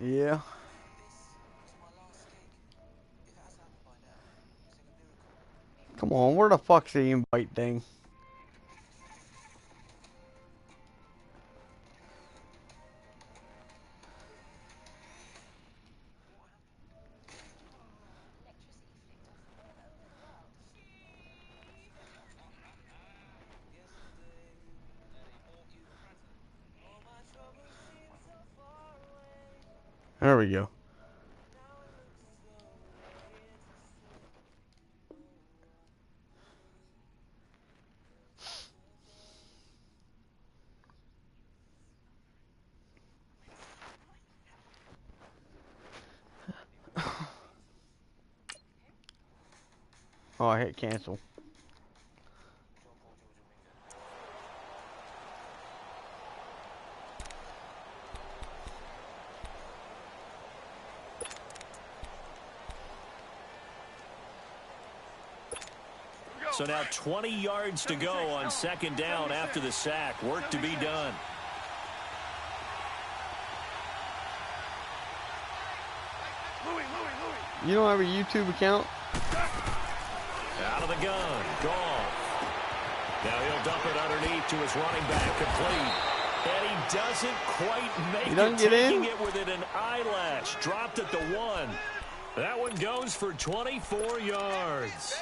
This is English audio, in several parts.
Yeah. Come on, where the fuck's the invite thing? There we go. Oh, I hit cancel. So now 20 yards to go on second down after the sack. Work to be done. You don't have a YouTube account? Out of the gun. Gone. Now he'll dump it underneath to his running back, complete. And he doesn't quite make it, taking it within an eyelash. Dropped at the 1. That one goes for 24 yards.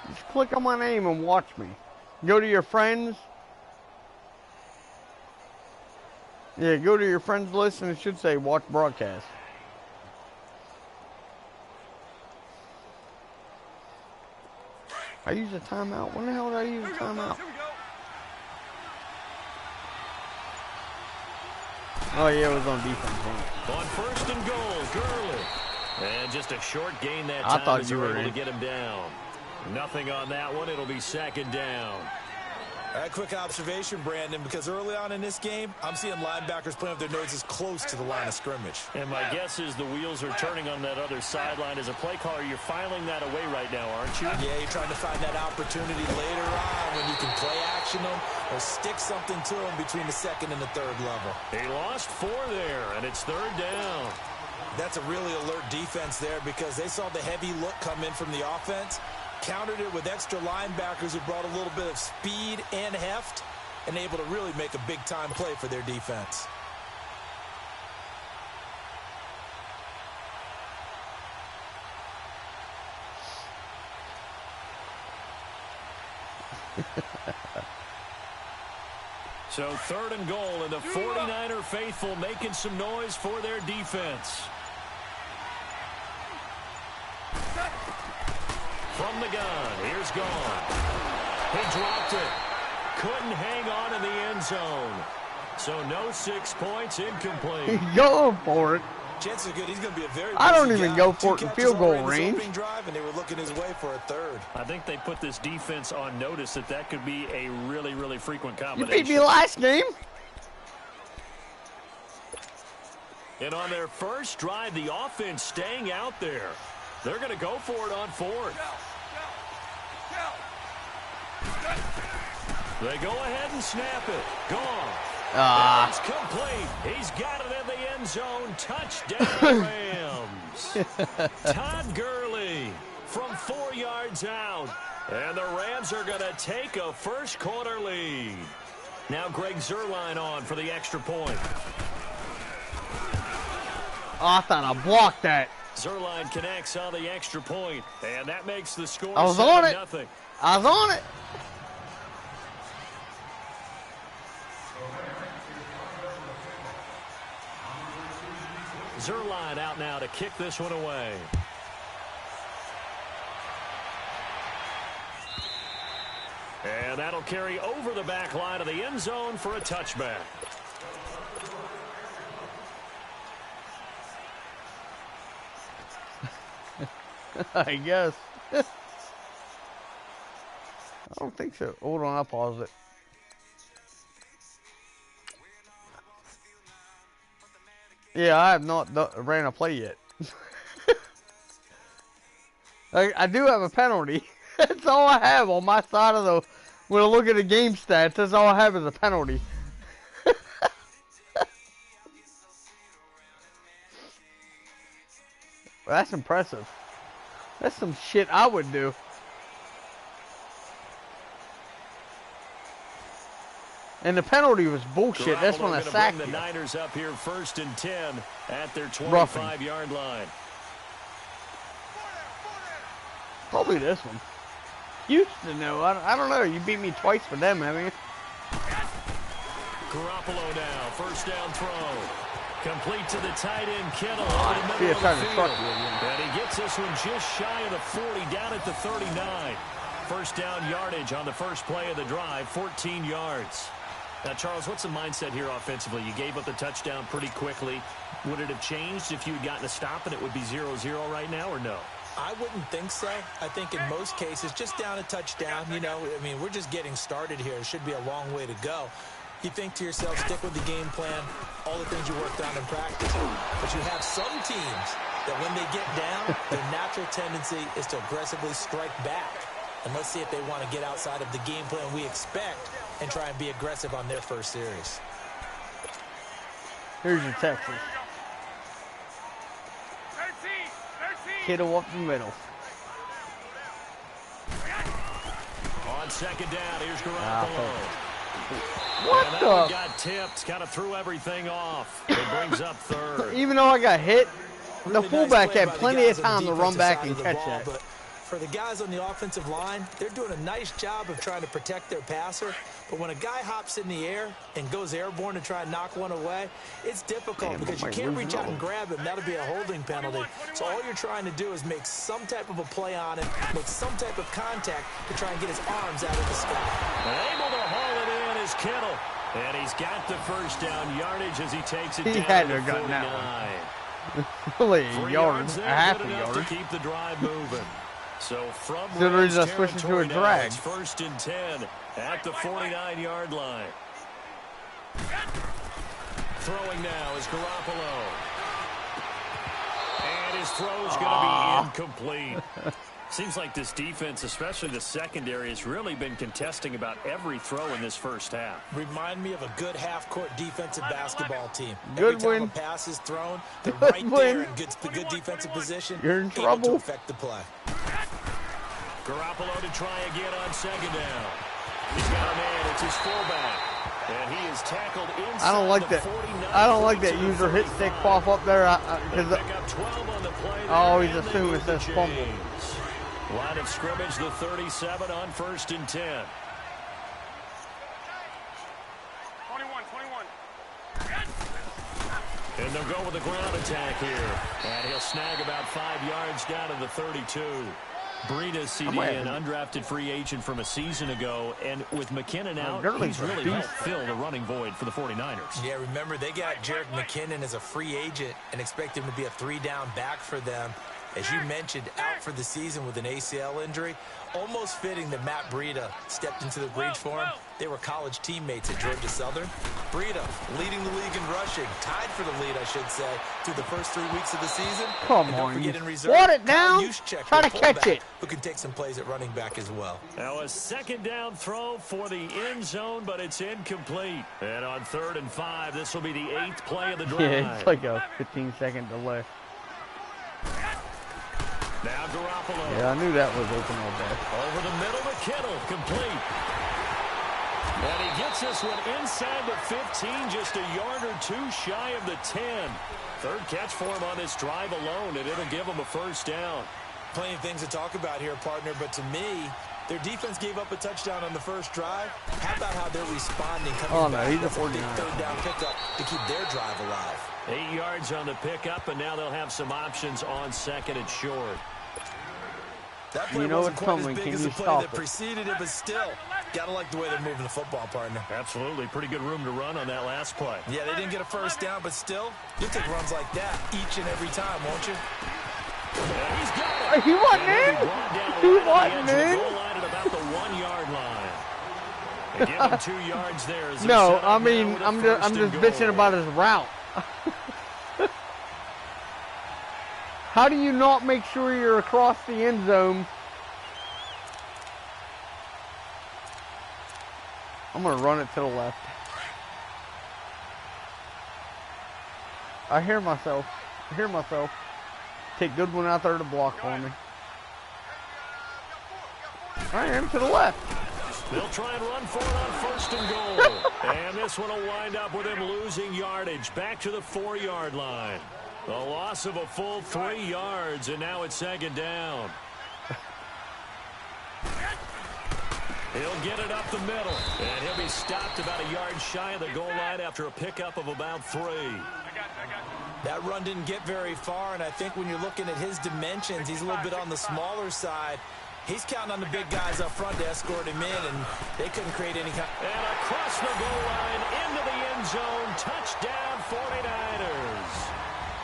Just click on my name and watch me. Go to your friends. Yeah, go to your friends list and it should say watch broadcast. I use a timeout. When the hell did I use a timeout? Oh yeah, it was on defense. On first and goal, Gurley. And just a short gain that time. I thought as you were able to get him down. Nothing on that one. It'll be second down. A quick observation, Brandon, because early on in this game, I'm seeing linebackers playing with their noses close to the line of scrimmage. And my guess is the wheels are turning on that other sideline. As a play caller, you're filing that away right now, aren't you? Yeah, you're trying to find that opportunity later on when you can play action them or stick something to them between the second and the third level. They lost 4 there, and it's third down. That's a really alert defense there because they saw the heavy look come in from the offense, countered it with extra linebackers who brought a little bit of speed and heft, and able to really make a big-time play for their defense. So third and goal, and the 49er faithful making some noise for their defense. From the gun, here's gone. He dropped it. Couldn't hang on in the end zone. So no 6 points, incomplete. He's going for it. Chances are good he's going to be a very I don't busy even guy. go for it in field goal range. Drive, and they were looking his way for a third. I think they put this defense on notice that that could be a really, really frequent You combination. beat me last game. And on their first drive, the offense staying out there. They're going to go for it on fourth. They go ahead and snap it. Gone. It's complete. He's got it in the end zone. Touchdown, Rams. Todd Gurley from 4 yards out. And the Rams are going to take a first quarter lead. Now Greg Zuerlein on for the extra point. Oh, I thought I blocked that. Zuerlein connects on the extra point, and that makes the score 7-0. I was on it. I was on it. Zuerlein out now to kick this one away. And that'll carry over the back line of the end zone for a touchback. I guess. I don't think so. Hold on, I'll pause it. Yeah, I have not ran a play yet. I do have a penalty. That's all I have on my side of the... When I look at the game stats, that's all I have is a penalty. That's impressive. That's some shit I would do. And the penalty was bullshit. That's when I sacked the Niners up here 1st and 10 at their 25-yard line. Probably this one. Used to know. I don't know. You beat me twice for them, haven't you? Garoppolo now. 1st down throw. Complete to the tight end, Kittle. See, it's trying to truck you again. And he gets this one just shy of the 40, down at the 39. 1st down yardage on the first play of the drive, 14 yards. Now, Charles, what's the mindset here offensively? You gave up the touchdown pretty quickly. Would it have changed if you had gotten a stop and it would be 0-0 right now, or no? I wouldn't think so. I think in most cases, just down a touchdown, you know, I mean, we're just getting started here. It should be a long way to go. You think to yourself, stick with the game plan, all the things you worked on in practice. But you have some teams that when they get down, their natural tendency is to aggressively strike back. And let's see if they want to get outside of the game plan we expect and try and be aggressive on their first series. Here's your Texas. Kittle up the middle. On 2nd down, here's Garoppolo. What and the? That one got tipped, kind of threw everything off. It brings up 3rd. Even though I got hit, Really the fullback nice had plenty of time to run back and catch that. But for the guys on the offensive line, they're doing a nice job of trying to protect their passer. But when a guy hops in the air and goes airborne to try and knock one away, it's difficult because you can't reach out and grab him. That'll be a holding penalty. So all you're trying to do is make some type of a play on it, make some type of contact to try and get his arms out of the sky. And able to haul it in is Kittle. And he's got the 1st down yardage as he takes it down had to to have gotten 49. that one. Only a yard, a half a yard. To keep the drive moving. So from the reason I switched it to a drag. It's 1st and 10 at the 49-yard line. Throwing now is Garoppolo. And his throw's going to be incomplete. Seems like this defense, especially the secondary, has really been contesting about every throw in this first half. Remind me of a good half-court defensive basketball team. Good Every time win. a pass is thrown, they're right there in good defensive position. You're in able trouble. to affect the play. Garoppolo to try again on 2nd down. He's got a man. It's his fullback. And he is tackled inside I don't like that. I don't like that user hit stick pop up there. Oh, he's assuming it says fumble. Line of scrimmage, the 37 on 1st and 10. 21. And they'll go with a ground attack here. And he'll snag about 5 yards down to the 32. Breida, CD, an undrafted free agent from a season ago. And with McKinnon out, he's really helped fill the running void for the 49ers. Yeah, remember, they got Jerick McKinnon as a free agent and expect him to be a 3-down back for them. As you mentioned, out for the season with an ACL injury. Almost fitting that Matt Breida stepped into the breach for him. They were college teammates at Georgia Southern. Breida leading the league in rushing, tied for the lead, I should say, through the first 3 weeks of the season. Come and on, don't forget in reserve, water it down. Try to catch it. Who can take some plays at running back as well. Now a 2nd down throw for the end zone, but it's incomplete. And on 3rd and 5, this will be the 8th play of the drive. Yeah, it's like a 15-second delay. Now Garoppolo. Yeah, I knew that was open all day. Over the middle to Kittle, complete. And he gets this one inside the 15, just a yard or 2 shy of the 10. 3rd catch for him on this drive alone, and it'll give him a 1st down. Plenty of things to talk about here, partner, but to me, their defense gave up a touchdown on the first drive. How about how they're responding? He's a 49. 3rd down pickup to keep their drive alive. 8 yards on the pickup, and now they'll have some options on 2nd and short. That play wasn't quite as big as the play that preceded it, but still, gotta like the way they're moving the football, partner. Absolutely. Pretty good room to run on that last play. Yeah, they didn't get a 1st down, but still, you'll take runs like that each and every time, won't you? And he's got it. He wasn't in. He wasn't in. Goal line at about the 1-yard line. They give him 2 yards there. No, I mean, I'm just bitching about his route. How do you not make sure you're across the end zone? I'm going to run it to the left. I hear myself. Take Goodwin out there to block for me. I am to the left. They'll try and run for it on 1st and goal. And this one will wind up with him losing yardage. Back to the 4-yard line. A loss of a full 3 yards, and now it's 2nd down. He'll get it up the middle, and he'll be stopped about a yard shy of the goal line after a pickup of about 3. That run didn't get very far, and I think when you're looking at his dimensions, he's a little bit on the smaller side. He's counting on the big guys up front to escort him in, and they couldn't create any kind. And across the goal line, into the end zone, touchdown 49ers.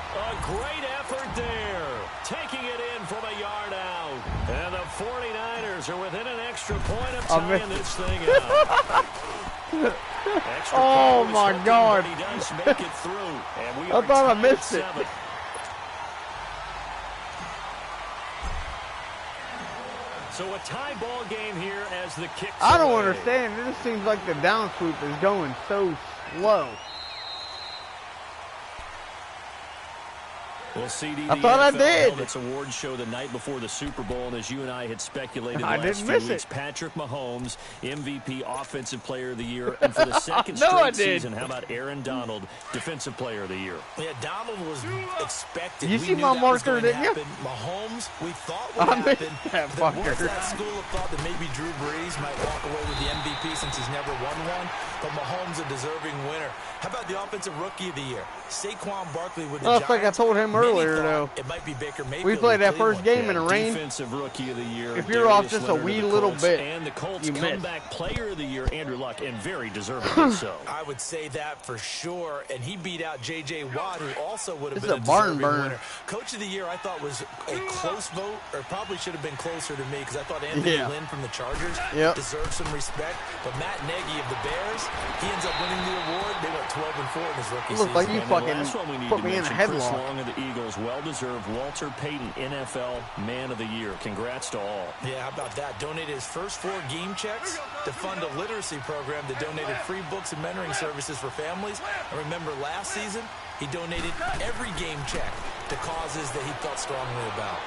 A great effort there, taking it in from a yard out. And the 49ers are within an extra point of tying this thing up. Oh, my God. He does make it through. And we I thought I missed it. So a tie ball game here as the kick. I don't understand. It just seems like the down swoop is going so slow. Well, CD, I thought I did. Held its award show the night before the Super Bowl, and as you and I had speculated the I last didn't few miss weeks, it. Patrick Mahomes, MVP, Offensive Player of the Year, and for the second No, I straight did. season, how about Aaron Donald, Defensive Player of the Year? Yeah, Donald was expected. You We see knew my that was marker, going to didn't you? happen. Mahomes, we thought would I happen. missed that There was fucker. that school of thought that maybe Drew Brees might walk away with the MVP since he's never won one, but Mahomes a deserving winner. How about the Offensive Rookie of the Year? Saquon Barkley with the Well, Giants. it's like I told him Many earlier, thought though. it might be Baker Mayfield. We played with that first Cleveland. game in the rain. Defensive Rookie of the Year. If you're off Darius just a Leonard wee of the little Colts, bit, and the Colts you missed. comeback Player of the Year, Andrew Luck, and very deservedly so. I would say that for sure, and he beat out J.J. Watt, who also would have This been is a a barn deserving burner. winner. Coach of the Year, I thought, was a close vote, or probably should have been closer to me, because I thought Anthony Lynn from the Chargers deserved some respect. But Matt Nagy of the Bears, he ends up winning the award. They went 12-4 in his rookie It looked like season. you And the fucking last one we need put to me in a mention, Chris headlock. Long of the Eagles, well-deserved Walter Payton NFL Man of the Year. Congrats to all. Yeah, how about that? Donated his first 4 game checks to fund a literacy program that donated free books and mentoring services for families. And remember, last season, he donated every game check to causes that he felt strongly about.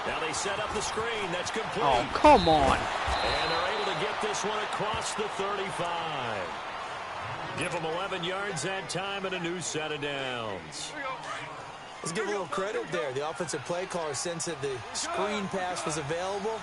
Now they set up the screen. That's complete. Oh, come on. And they're able to get this one across the 35. Give them 11 yards that time and a new set of downs. Let's give a little credit there. The offensive play caller sensed that the screen pass was available.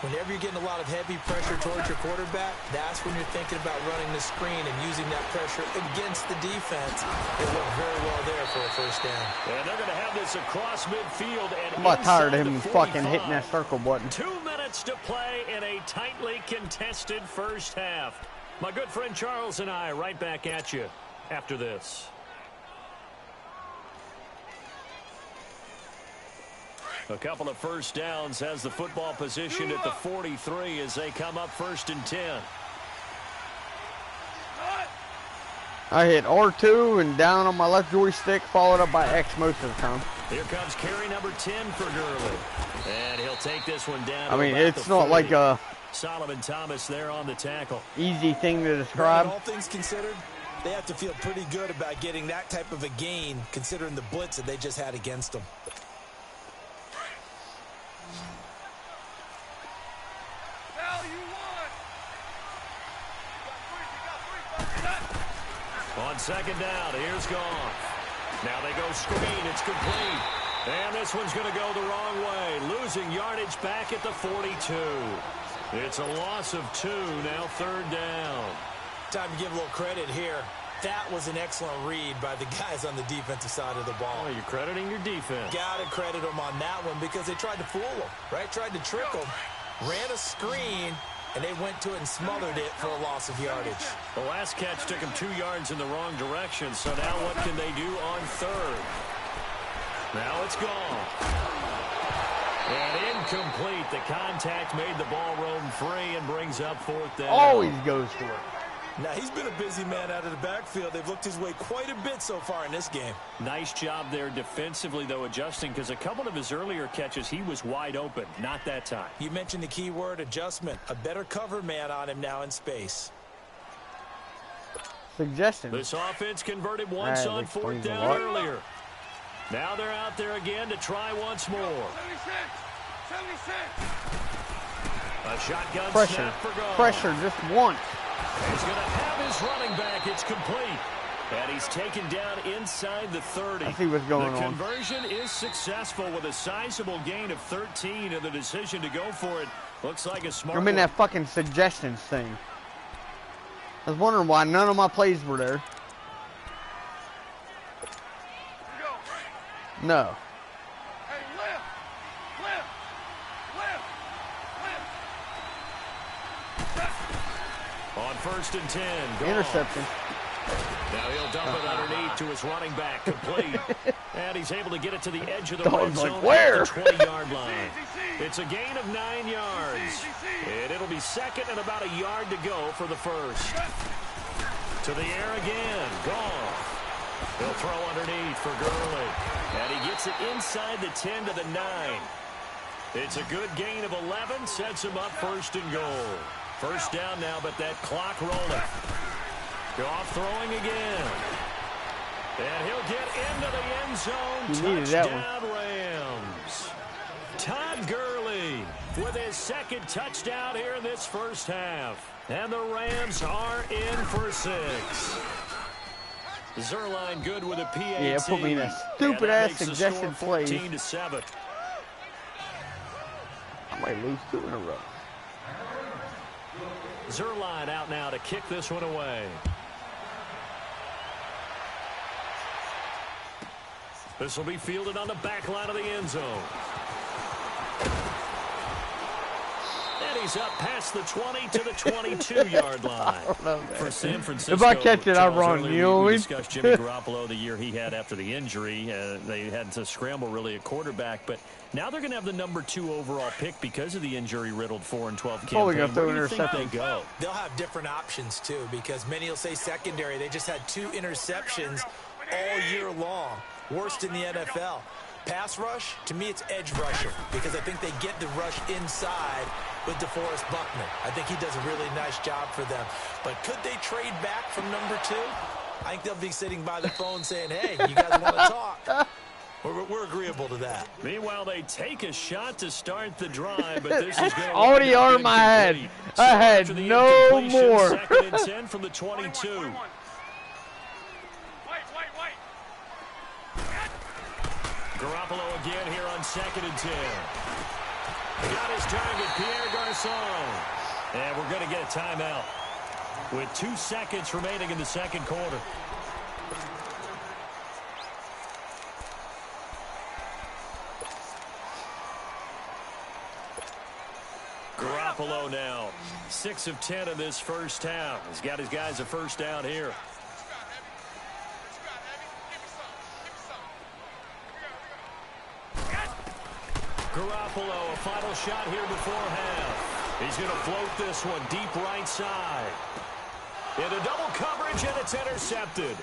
Whenever you're getting a lot of heavy pressure towards your quarterback, that's when you're thinking about running the screen and using that pressure against the defense. It worked very well there for a first down. And they're going to have this across midfield. And I'm about tired of inside him the fucking 45. hitting that circle button. 2 minutes to play in a tightly contested first half. My good friend Charles and I right back at you after this. A couple of first downs, has the football positioned at the 43 as they come up 1st and 10. I hit R2 and down on my left joystick, followed up by X most of the time. Here comes carry number 10 for Gurley. And he'll take this one down. I mean, about it's the not 40. like a Solomon Thomas there on the tackle. easy thing to Well, describe. all things considered, they have to feel pretty good about getting that type of a gain, considering the blitz that they just had against them. On 2nd down, here's Goff. Now they go screen, it's complete. And this one's going to go the wrong way. Losing yardage back at the 42. It's a loss of 2, now 3rd down. Time to give a little credit here. That was an excellent read by the guys on the defensive side of the ball. Oh, you're crediting your defense. Gotta credit them on that one because they tried to fool them, right? Tried to trick them. Ran a screen, and they went to it and smothered it for a loss of yardage. The last catch took them 2 yards in the wrong direction, so now what can they do on 3rd? Now it's gone. And incomplete. The contact made the ball roam free and brings up 4th down. Always goes for it. Now, he's been a busy man out of the backfield. They've looked his way quite a bit so far in this game. Nice job there defensively, though, adjusting, because a couple of his earlier catches, he was wide open. Not that time. You mentioned the key word, adjustment. A better cover man on him now in space. Suggestion. This offense converted once That on 4th explains a down lot. earlier. Now they're out there again to try once more. 76. A shotgun Pressure. snap for goal. Pressure just once. He's going to have his running back. It's complete. And he's taken down inside the 30. I see what's going the on. conversion is successful with a sizable gain of 13, and the decision to go for it looks like a smart I'm in one. that fucking suggestions thing. I was wondering why none of my plays were there. No. Hey, lift. On 1st and 10. Gone. Interception. Now he'll dump it underneath to his running back, complete. And he's able to get it to the edge of the Dog's red like, zone where? at the 20-yard line. It's a gain of 9 yards. And it'll be second and about a yard to go for the first. To the air again. Gone. He'll throw underneath for Gurley. And he gets it inside the 10 to the 9. It's a good gain of 11. Sets him up 1st and goal. First down now, but that clock rolling. Goff throwing again. And he'll get into the end zone. He needed that one. Touchdown Rams. Todd Gurley with his second touchdown here in this first half. And the Rams are in for 6. Zerline good with a PAT. Yeah, put me in a stupid-ass suggested play. 14-7. I might lose 2 in a row. Zerline out now to kick this one away. This will be fielded on the back line of the end zone. And he's up past the 20 to the 22-yard line. For San Francisco, if I catch it, I Charles, run. earlier You know what I we mean? discussed Jimmy Garoppolo the year he had after the injury. They had to scramble really at quarterback, but now they're going to have the number 2 overall pick because of the injury-riddled 4-12 campaign. Probably gonna throw Where do you think interception. they go? They'll have different options, too, because many will say secondary. They just had 2 interceptions all year long. Worst in the NFL. Pass rush, to me, it's edge rusher, because I think they get the rush inside with DeForest Buckner. I think he does a really nice job for them. But could they trade back from number 2? I think they'll be sitting by the phone saying, hey, you guys want to talk? We're agreeable to that. Meanwhile, they take a shot to start the drive, but this is going to Already on my head. I had no more. Second and 10 from the 22. Garoppolo again here on 2nd and 10. Got his target, Pierre Garçon. And we're going to get a timeout with 2 seconds remaining in the second quarter. Garoppolo now, 6 of 10 in this first half. He's got his guys a first down here. Garoppolo, a final shot here before half. He's going to float this one deep right side. Into double coverage, and it's intercepted.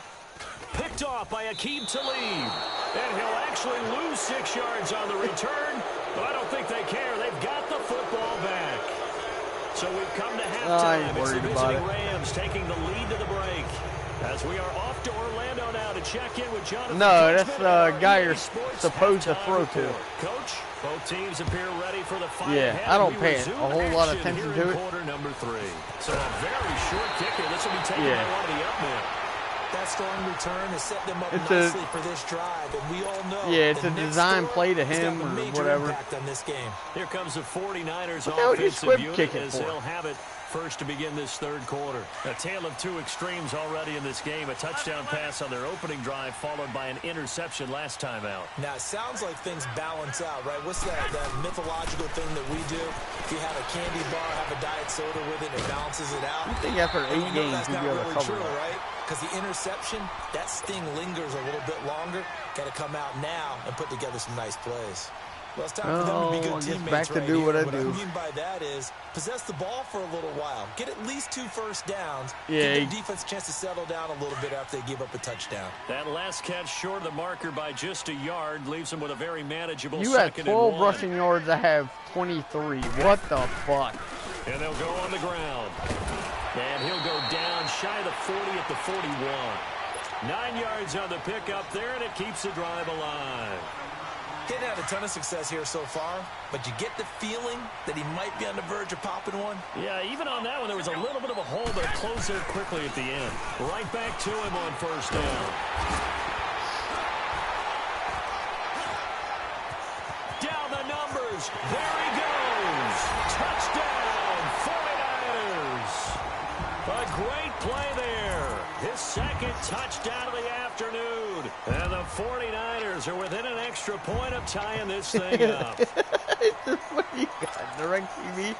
Picked off by Aqib Talib. And he'll actually lose 6 yards on the return, but I don't think they care. They've got the football back. So we've come to halftime. It's the visiting Rams taking the lead to the break. As we are off to Orlando now to check in with Jonathan. No, that's the guy you're supposed to throw to. Coach, both teams appear ready for the fight. Yeah, ahead. I don't We pay resume a whole lot of action attention here to in it. Quarter number 3. So a very short kicker. This will be taken by one of the up men. That strong return has set them up It's nicely for this drive, and we all know. Yeah, it's the a next design score play to is him gonna have a or major whatever. impact on this game. Here comes the 49ers What the hell would you offensive squib unit kick it as for? they'll have it first to begin this third quarter. A tale of 2 extremes already in this game. A touchdown pass on their opening drive followed by an interception last time out. Now, it sounds like things balance out, right? What's that mythological thing that we do? If you have a candy bar, have a diet soda with it, it balances it out. I think after 8 You know games, that's we'll not be able to really cover true, that. right? Because the interception, that sting lingers a little bit longer. Got to come out now and put together some nice plays. Well, it's time for them to be good I guess teammates back to right do here. what I What do. I mean by that is possess the ball for a little while. Get at least 2 first downs. Yeah, Give the defense a chance to settle down a little bit after they give up a touchdown. That last catch short of the marker by just a yard leaves him with a very manageable You had second 12 and 1. rushing yards. I have 23. What the fuck? And they'll go on the ground. And he'll go down shy of the 40 at the 41. 9 yards on the pickup there, and it keeps the drive alive. He hadn't had a ton of success here so far, but you get the feeling that he might be on the verge of popping one. Yeah, even on that one, there was a little bit of a hole, but it closed there quickly at the end. Right back to him on first down. Down the numbers. There he goes. Touchdown, 49ers. A great play there. His second touchdown of the afternoon. And the 49ers are within an extra point of tying this thing up. It's just what you got, direct TV.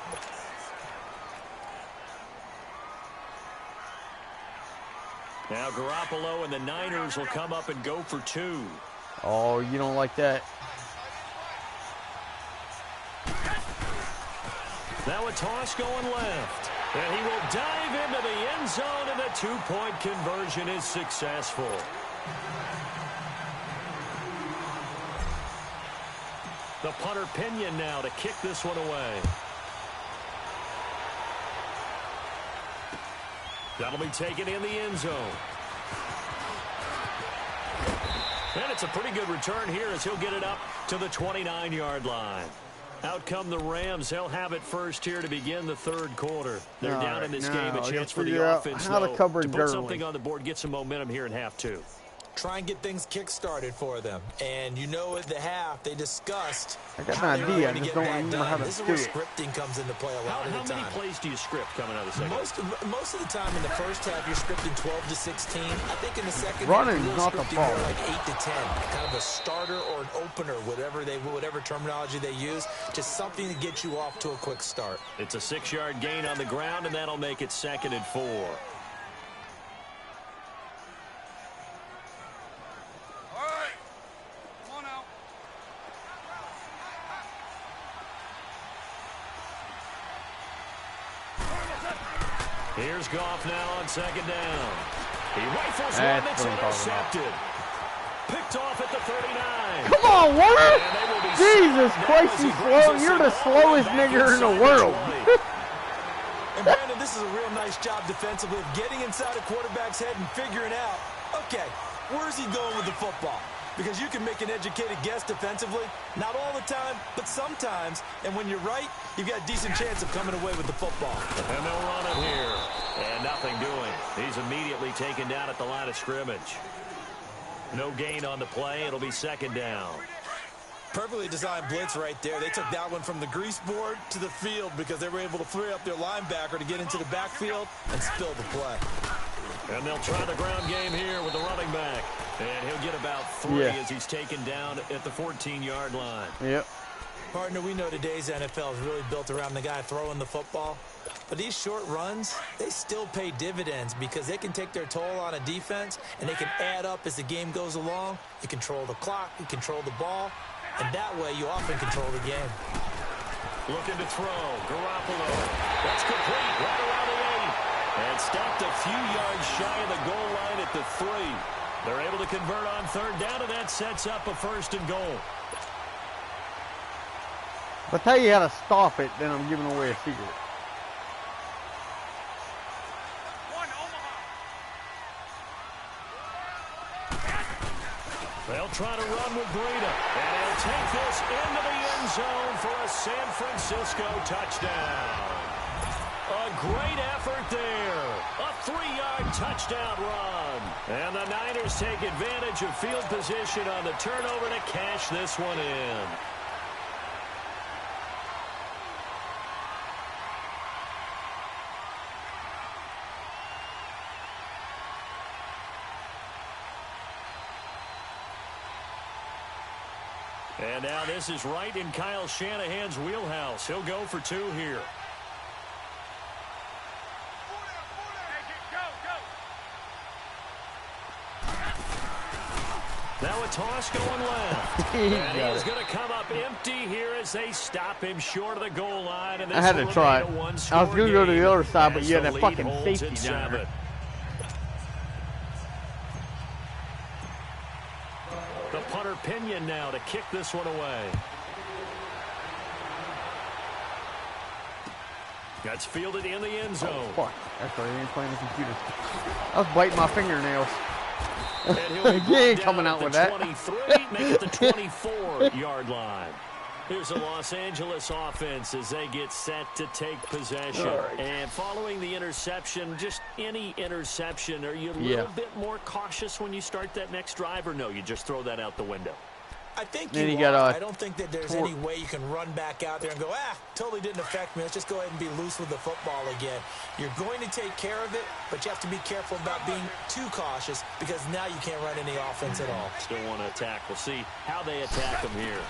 Now Garoppolo and the Niners will come up and go for 2. Oh, you don't like that. Now a toss going left. And he will dive into the end zone, and the 2-point conversion is successful. The punter Pinion now to kick this one away. That'll be taken in the end zone. And it's a pretty good return here as he'll get it up to the 29-yard line. Out come the Rams. They'll have it first here to begin the third quarter. They're down in this game. A chance for the offense, though, to put something on the board, get some momentum here in half 2. Try and get things kick-started for them. And you know at the half, they discussed I got an idea. I just don't remember how to This is do where it. scripting comes into play a lot of the time. How many plays do you script coming out of the second? Most of the time in the first half, you're scripting 12 to 16. I think in the second Running half, is you're not the scripting more fault. like 8 to 10. Kind of a starter or an opener, whatever terminology they use. Just something to get you off to a quick start. It's a 6-yard gain on the ground, and that'll make it 2nd and 4. Here's Goff now on 2nd down. He rifles one that's intercepted. Picked off at the 39. Come on, Warner! Jesus Christ, you slow. You're the slowest nigger in the world. And Brandon, this is a real nice job defensively of getting inside a quarterback's head and figuring out, okay, where's he going with the football? Because you can make an educated guess defensively. Not all the time, but sometimes. And when you're right, you've got a decent chance of coming away with the football. And they'll run it here. And nothing doing. He's immediately taken down at the line of scrimmage. No gain on the play. It'll be 2nd down. Perfectly designed blitz right there. They took that one from the grease board to the field because they were able to free up their linebacker to get into the backfield and spill the play. And they'll try the ground game here with the running back. And he'll get about 3 as he's taken down at the 14-yard line. Yep. Partner, we know today's NFL is really built around the guy throwing the football. But these short runs, they still pay dividends because they can take their toll on a defense and they can add up as the game goes along. You control the clock, you control the ball, and that way you often control the game. Looking to throw. Garoppolo. That's complete. Right around the 8. And stopped a few yards shy of the goal line at the 3. They're able to convert on 3rd down, and that sets up a 1st and goal. If I tell you how to stop it, then I'm giving away a secret. They'll try to run with Breida, and he'll take this into the end zone for a San Francisco touchdown. A great effort there. A 3-yard touchdown run. And the Niners take advantage of field position on the turnover to cash this one in. And now this is right in Kyle Shanahan's wheelhouse. He'll go for 2 here. Now a toss going left. And he's going to come up empty here as they stop him short of the goal line. And I had to try it. I was going to go to the other side, but you had that fucking safety down there. The punter Pinion now to kick this one away. That's fielded in the end zone. Oh, fuck. That's right. I ain't playing the computer. I was biting my fingernails. You ain't coming out with that. 23, make it the 24-yard line. Here's the Los Angeles offense as they get set to take possession. Right. And following the interception, just any interception, are you a little bit more cautious when you start that next drive, or no, you just throw that out the window? I think then you got are. I don't think that there's any way you can run back out there and go, totally didn't affect me. Let's just go ahead and be loose with the football again. You're going to take care of it, but you have to be careful about being too cautious because now you can't run any offense at all. Still want to attack. We'll see how they attack them here.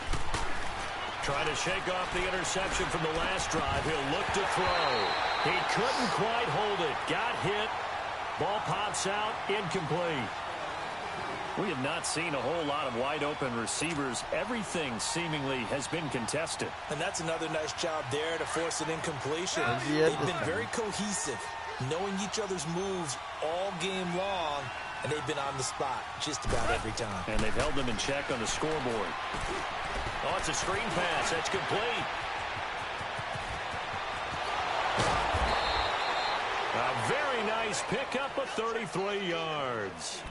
Trying to shake off the interception from the last drive. He'll look to throw. He couldn't quite hold it. Got hit. Ball pops out. Incomplete. We have not seen a whole lot of wide-open receivers. Everything seemingly has been contested. And that's another nice job there to force an incompletion. They've been very cohesive, knowing each other's moves all game long, and they've been on the spot just about every time. And they've held them in check on the scoreboard. Oh, it's a screen pass. That's complete. A very nice pickup of 33 yards.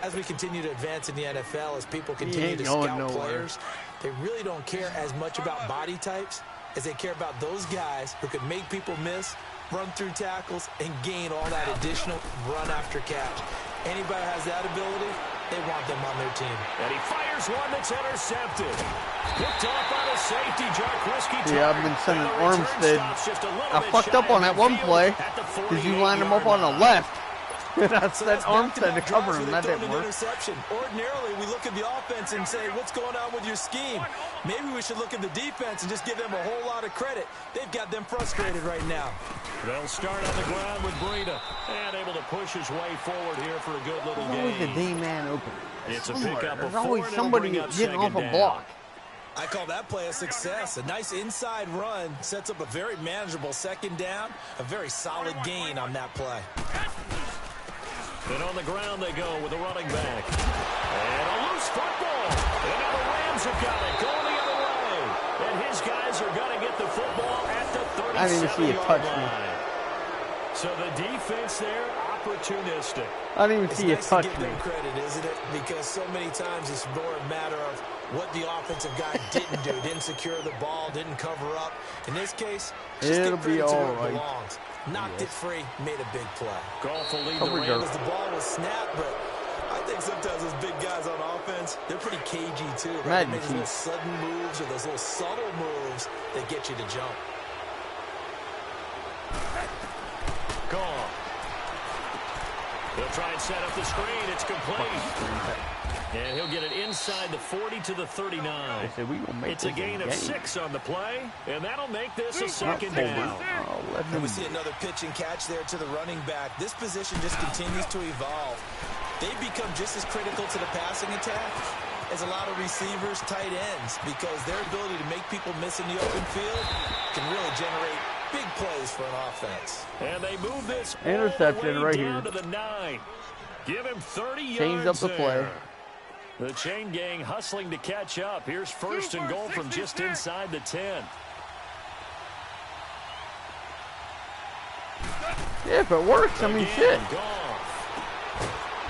As we continue to advance in the NFL, as people continue to scout players, they really don't care as much about body types as they care about those guys who can make people miss, run through tackles, and gain all that additional run after catch. Anybody who has that ability, they want them on their team. And he fires one that's intercepted. Picked off by the safety, Jarkowski. Yeah, I've been sending Armstead. I fucked up on that one play because you lined him up on the left. I said Armstead to cover him. That didn't work. Ordinarily, we look at the offense and say, what's going on with your scheme? Maybe we should look at the defense and just give them a whole lot of credit. They've got them frustrated right now. They'll start on the ground with Breida. And able to push his way forward here for a good little game. Always a D-man open. It's a pickup of 4. There's always somebody getting off a block. I call that play a success. A nice inside run sets up a very manageable second down. A very solid gain on that play. And on the ground they go with a running back. And a loose football. And now the Rams have got it going the other way. And his guys are going to get the football at the 37-yard line. I didn't even see it touch me. So the defense there, opportunistic. I didn't even see it touch me. It's nice to give them credit, isn't it? Because so many times it's more a matter of what the offensive guy didn't do. Didn't secure the ball, didn't cover up. In this case, just it'll be all right. Knocked it free, made a big play. Goff will lead the Rams. The ball was snapped, but I think sometimes those big guys on offense, they're pretty cagey too. Right? They make those little sudden moves or those little subtle moves that get you to jump. Goff. They'll try and set up the screen. It's complete. And he'll get it inside the 40 to the 39. It's a gain of 6 on the play, and that'll make this a second down. And we see another pitch and catch there to the running back. This position just continues to evolve. They become just as critical to the passing attack as a lot of receivers, tight ends, because their ability to make people miss in the open field can really generate big plays for an offense. And they move this interception right down here to the 9. Give him 30 yards. Change up the play. The chain gang hustling to catch up. Here's first and goal from just inside the 10. Yeah, if it works, I mean, shit.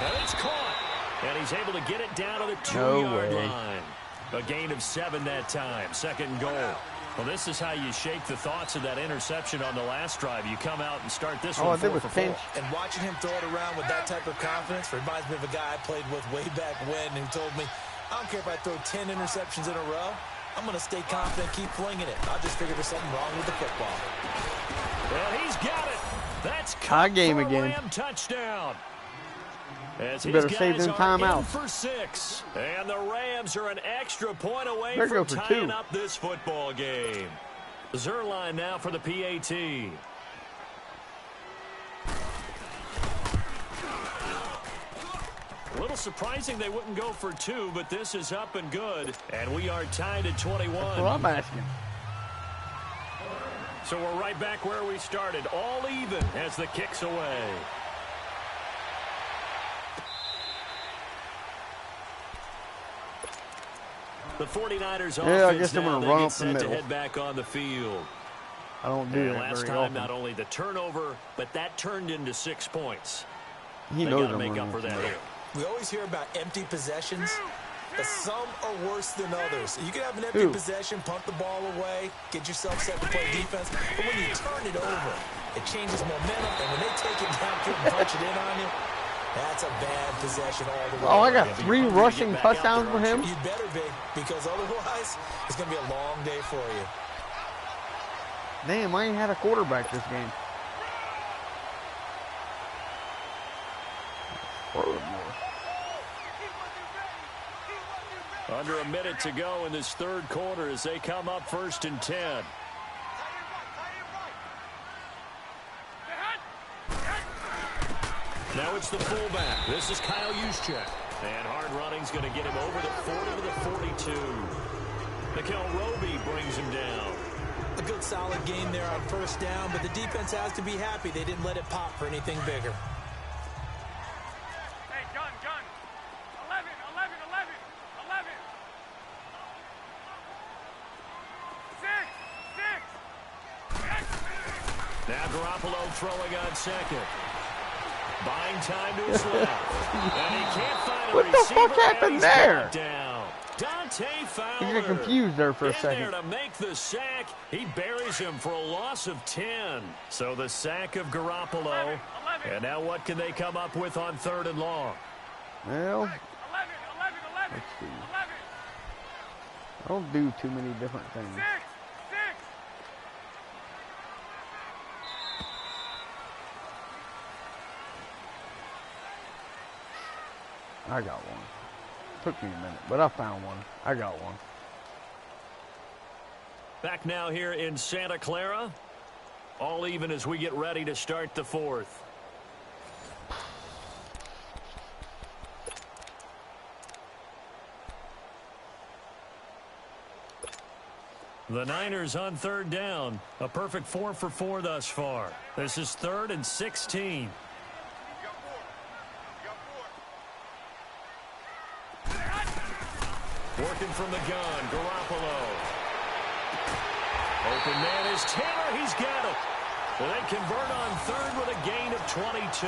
And it's caught. And he's able to get it down to the 2-yard line. A gain of 7 that time. Second and goal. Well, this is how you shake the thoughts of that interception on the last drive. You come out and start this one 4 for 4. And watching him throw it around with that type of confidence reminds me of a guy I played with way back when who told me, I don't care if I throw 10 interceptions in a row. I'm going to stay confident, keep flinging it. I'll just figure there's something wrong with the football. Well, he's got it. That's tie game again. Touchdown. As you better save them timeouts. For 6, and the Rams are an extra point away from tying up this football game. Zerline now for the PAT. A little surprising they wouldn't go for 2, but this is up and good, and we are tied at 21. That's what I'm asking. So we're right back where we started, all even as the kick's away. The 49ers I guess I'm going to run up the middle. To head back on the field. I don't do that last very time, often. not only the turnover, but that turned into 6 points. He knows I'm make up for that here. We always hear about empty possessions, but some are worse than others. You can have an empty possession, punt the ball away, get yourself set to play defense, but when you turn it over, it changes momentum, and when they take it downfield and punch it in on you, that's a bad possession all the way. Oh, I got 3 rushing touchdowns for him. You better be, because otherwise, it's going to be a long day for you. Damn, I ain't had a quarterback this game. Under a minute to go in this third quarter as they come up 1st and 10. Now it's the fullback. This is Kyle Juszczyk. And hard running's going to get him over the 40 to the 42. Mikel Roby brings him down. A good solid game there on 1st down, but the defense has to be happy they didn't let it pop for anything bigger. Hey, gun. 11. Six. Now Garoppolo throwing on 2nd. Buying time to his left. And he can't find a what the fuck happened there? Down. Dante Fowler. You get confused there for a second. There to make the sack. He buries him for a loss of 10. So the sack of Garoppolo. 11. And now what can they come up with on 3rd and long? Well, 11. let's see. I don't do too many different things. 6. I got one. Took me a minute, but I found one. I got one. Back now here in Santa Clara. All even as we get ready to start the 4th. The Niners on 3rd down. A perfect 4 for 4 thus far. This is 3rd and 16. Working from the gun, Garoppolo. Open man is Taylor. He's got it. And they convert on 3rd with a gain of 22.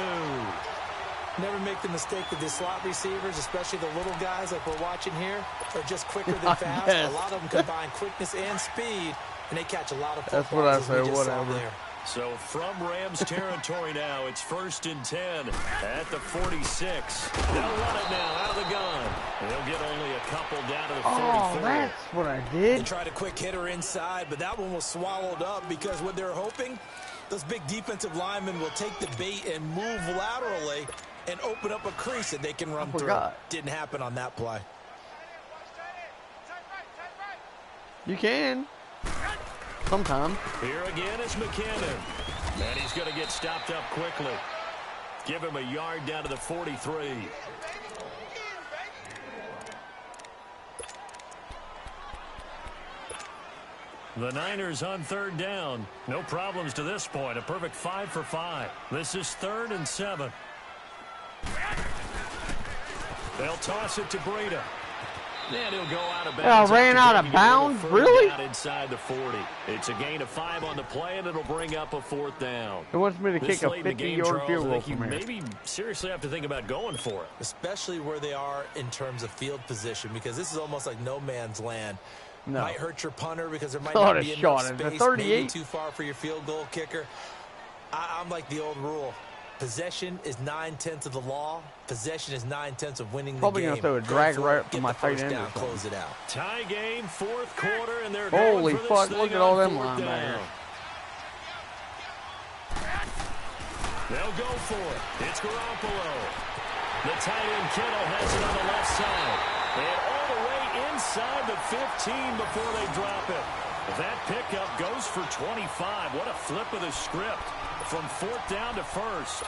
Never make the mistake that the slot receivers, especially the little guys like we're watching here, are just quicker than fast. Yes. A lot of them combine quickness and speed, and they catch a lot of footballs. That's what I as we say, just saw whatever. there. So from Rams territory now, it's 1st and 10 at the 46. They'll run it now out of the gun. They'll get only a couple down to the 44. Oh, that's what I They did. tried a quick hitter inside, but that one was swallowed up because what they're hoping, those big defensive linemen will take the bait and move laterally and open up a crease that they can run through. Didn't happen on that play. You can. Sometimes. Here again is McKinnon. And he's going to get stopped up quickly. Give him a yard down to the 43. The Niners on 3rd down. No problems to this point. A perfect 5 for 5. This is 3rd and 7. They'll toss it to Breida. And he'll go out of bounds. Ran out of bounds? Really? Out inside the 40. It's a gain of 5 on the play, and it'll bring up a 4th down. It wants me to kick a late in the game, 50-yard Charles, field I goal think you from here. maybe seriously have to think about going for it. Especially where they are in terms of field position, because this is almost like no man's land. No. Might hurt your punter because there might Oh, not the be shot enough is a space, 38. maybe too far for your field goal kicker. I'm like the old rule. Possession is 9/10 of the law. Possession is 9/10 of winning the Probably game. gonna throw a drag right up to my tight end or something. Close it out. Tie game, 4th quarter, and they're Holy going for fuck, this look thing at all on them 4th linebackers. down. They'll go for it. It's Garoppolo. The tight end Kittle has it on the left side. And all the way inside the 15 before they drop it. That pickup goes for 25. What a flip of the script from 4th down to 1st.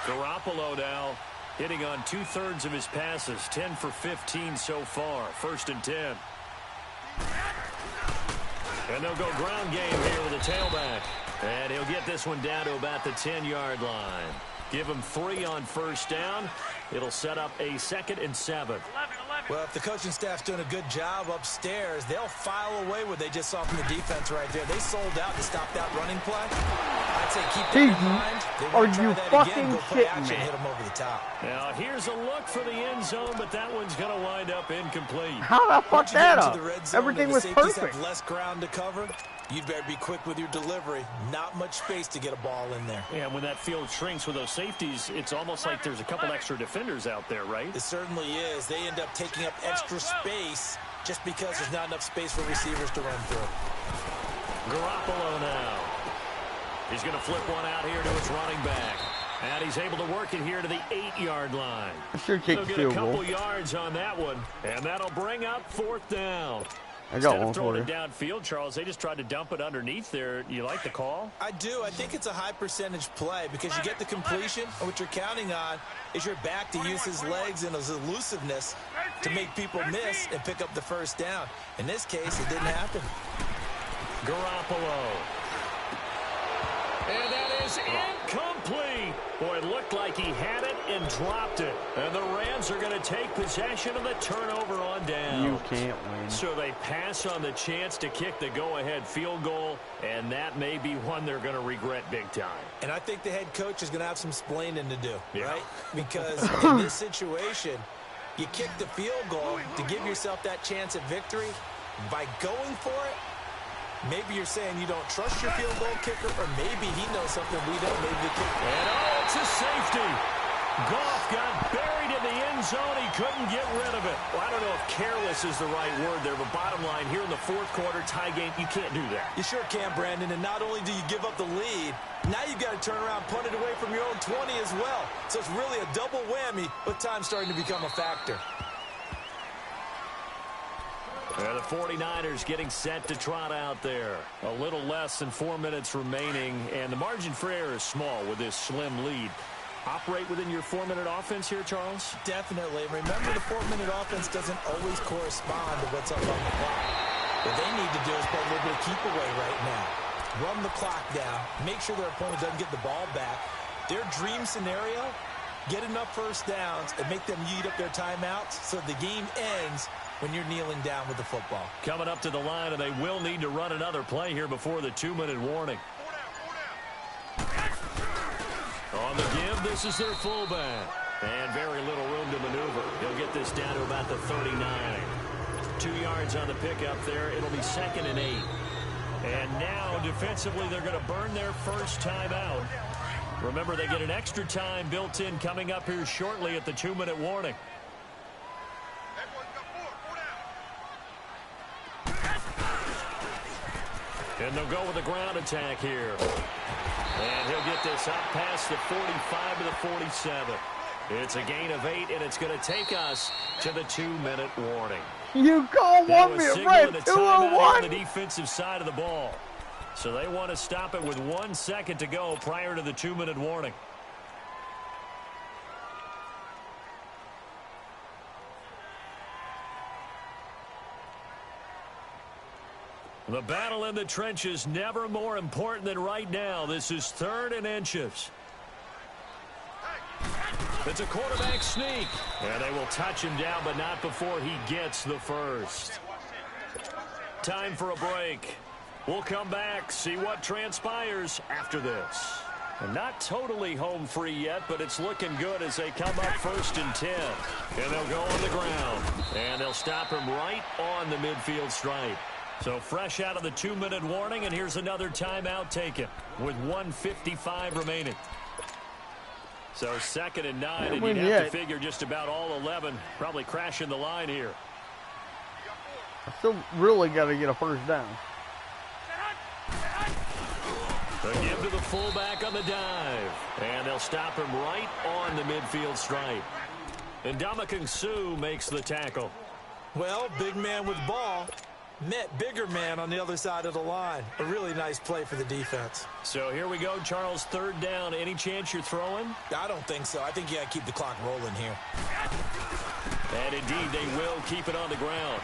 Garoppolo now hitting on 2/3 of his passes. 10 for 15 so far. 1st and 10. And they'll go ground game here with a tailback. And he'll get this one down to about the 10-yard line. Give him 3 on 1st down. It'll set up a 2nd and 7. 11. Well, if the coaching staff's doing a good job upstairs, they'll file away what they just saw from the defense right there. They sold out to stop that running play. I'd say keep that in mind. Are you fucking kidding me? Hit them over the top. Now, here's a look for the end zone, but that one's going to wind up incomplete. How the fuck that up? Everything was perfect. Have less ground to cover. You'd better be quick with your delivery. Not much space to get a ball in there. Yeah, when that field shrinks with those safeties, it's almost like there's a couple extra defenders out there, right? It certainly is. They end up taking up extra space just because there's not enough space for receivers to run through. Garoppolo now. He's going to flip one out here to his running back. And he's able to work it here to the 8-yard line. Should kick They'll get a couple yards on that one, and that'll bring up 4th down. I got Instead one of throwing for it downfield, Charles, they just tried to dump it underneath there. You like the call? I do. I think it's a high percentage play because you get the completion, and what you're counting on is your back to use his legs and his elusiveness to make people miss and pick up the first down. In this case, it didn't happen. Garoppolo. And that is incomplete. Boy, it looked like he had it and dropped it. And the Rams are going to take possession of the turnover on down. You can't win. So they pass on the chance to kick the go-ahead field goal, and that may be one they're going to regret big time. And I think the head coach is going to have some splaining to do, right? Because in this situation, you kick the field goal to give yourself that chance at victory. By going for it, maybe you're saying you don't trust your field goal kicker, or maybe he knows something we don't. Maybe the kicker. And it's a safety. Goff got buried in the end zone. He couldn't get rid of it. Well, I don't know if careless is the right word there, but bottom line, here in the 4th quarter, tie game, you can't do that. You sure can, Brandon. And not only do you give up the lead, now you've got to turn around, punt it away from your own 20 as well. So it's really a double whammy, with time starting to become a factor. And the 49ers getting set to trot out there. A little less than 4 minutes remaining, and the margin for error is small with this slim lead. Operate within your 4-minute offense here, Charles? Definitely. Remember, the 4-minute offense doesn't always correspond to what's up on the clock. What they need to do is play a little bit of keep away right now. Run the clock down. Make sure their opponent doesn't get the ball back. Their dream scenario, get enough first downs and make them eat up their timeouts so the game ends when you're kneeling down with the football. Coming up to the line, and they will need to run another play here before the 2-minute warning. On the give, this is their fullback. And very little room to maneuver. He'll get this down to about the 39. 2 yards on the pickup there. It'll be 2nd and 8. And now, defensively, they're going to burn their first timeout. Remember, they get an extra time built in coming up here shortly at the 2-minute warning. And they'll go with a ground attack here. And he'll get this up past the 45 to the 47. It's a gain of 8, and it's going to take us to the 2-minute warning. You call 1 minute, right? 2-1 on the defensive side of the ball. So they want to stop it with 1 second to go prior to the 2-minute warning. The battle in the trenches never more important than right now. This is 3rd and inches. It's a quarterback sneak. And they will touch him down, but not before he gets the first. Time for a break. We'll come back, see what transpires after this. And not totally home free yet, but it's looking good as they come up 1st and 10. And they'll go on the ground. And they'll stop him right on the midfield stripe. So fresh out of the 2-minute warning, and here's another timeout taken with 1:55 remaining. So 2nd and 9, and you'd have to figure just about all 11 probably crashing the line here. I still really got to get a first down. They give to the fullback on the dive, and they'll stop him right on the midfield stripe. And Ndamukong Suh makes the tackle. Well, big man with ball met bigger man on the other side of the line. A really nice play for the defense. So here we go, Charles, 3rd down. Any chance you're throwing? I don't think so. I think you got to keep the clock rolling here. And indeed, they will keep it on the ground.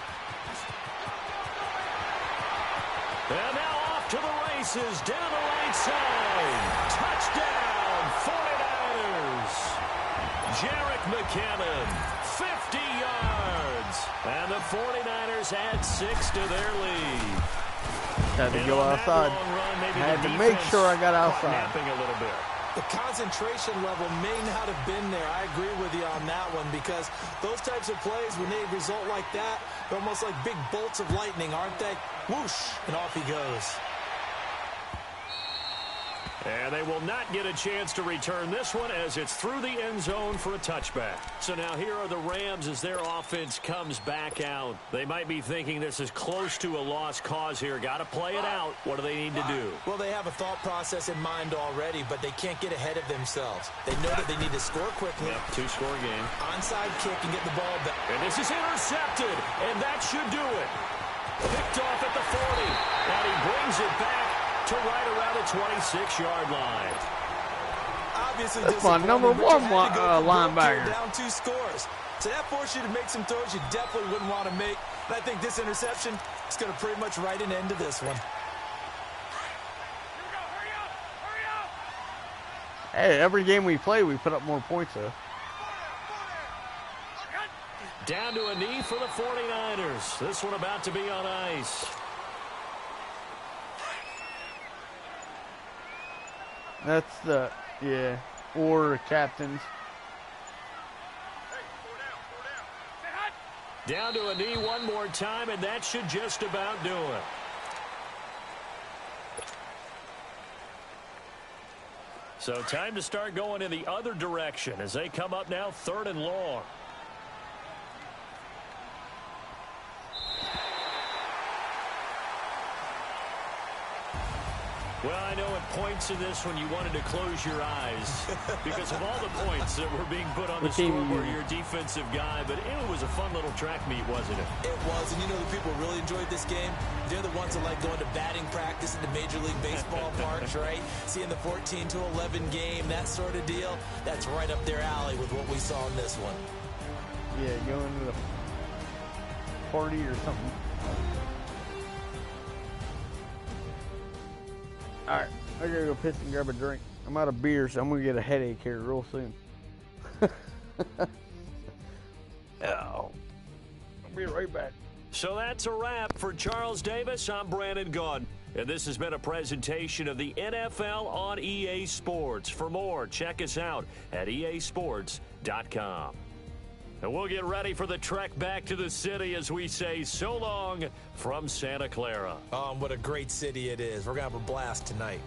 And now off to the races, down the right side. Touchdown, 49ers. Jerick McKinnon, 50 yards. And the 49ers add 6 to their lead. Had to go outside. Had to make sure I got outside. Napping a little bit. The concentration level may not have been there. I agree with you on that one, because those types of plays, when they result like that, they're almost like big bolts of lightning, aren't they? Whoosh, and off he goes. And they will not get a chance to return this one as it's through the end zone for a touchback. So now here are the Rams as their offense comes back out. They might be thinking this is close to a lost cause here. Got to play it out. What do they need to do? Well, they have a thought process in mind already, but they can't get ahead of themselves. They know that they need to score quickly. Yep, 2-score game. Onside kick and get the ball back. And this is intercepted, and that should do it. Picked off at the 40, and he brings it back to right around the 26-yard line. Obviously, that's my number one linebacker. Down 2 scores. So that forced you to make some throws you definitely wouldn't want to make. And I think this interception is going to pretty much write an end to this one. Hey, every game we play, we put up more points, though. Down to a knee for the 49ers. This one about to be on ice. That's the, yeah, or captains. Down to a knee one more time, and that should just about do it. So time to start going in the other direction as they come up now 3rd and long. Well, I know at points in this when you wanted to close your eyes because of all the points that were being put on the scoreboard, your defensive guy, but it was a fun little track meet, wasn't it? It was, and you know the people really enjoyed this game? They're the ones that like going to batting practice in the Major League Baseball parks, right? Seeing the 14-11 game, that sort of deal, that's right up their alley with what we saw in this one. Yeah, going to the party or something. Alright, I gotta go piss and grab a drink. I'm out of beer, so I'm gonna get a headache here real soon. Oh. I'll be right back. So that's a wrap for Charles Davis. I'm Brandon Gaudin. And this has been a presentation of the NFL on EA Sports. For more, check us out at easports.com. And we'll get ready for the trek back to the city as we say so long from Santa Clara. What a great city it is. We're going to have a blast tonight.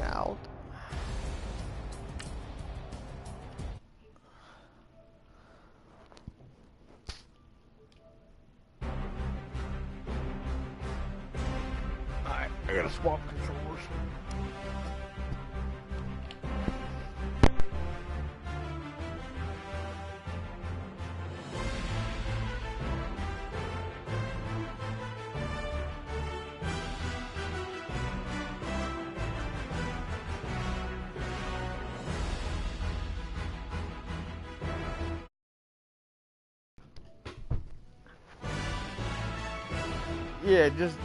Out. I gotta swap controllers. Yeah, just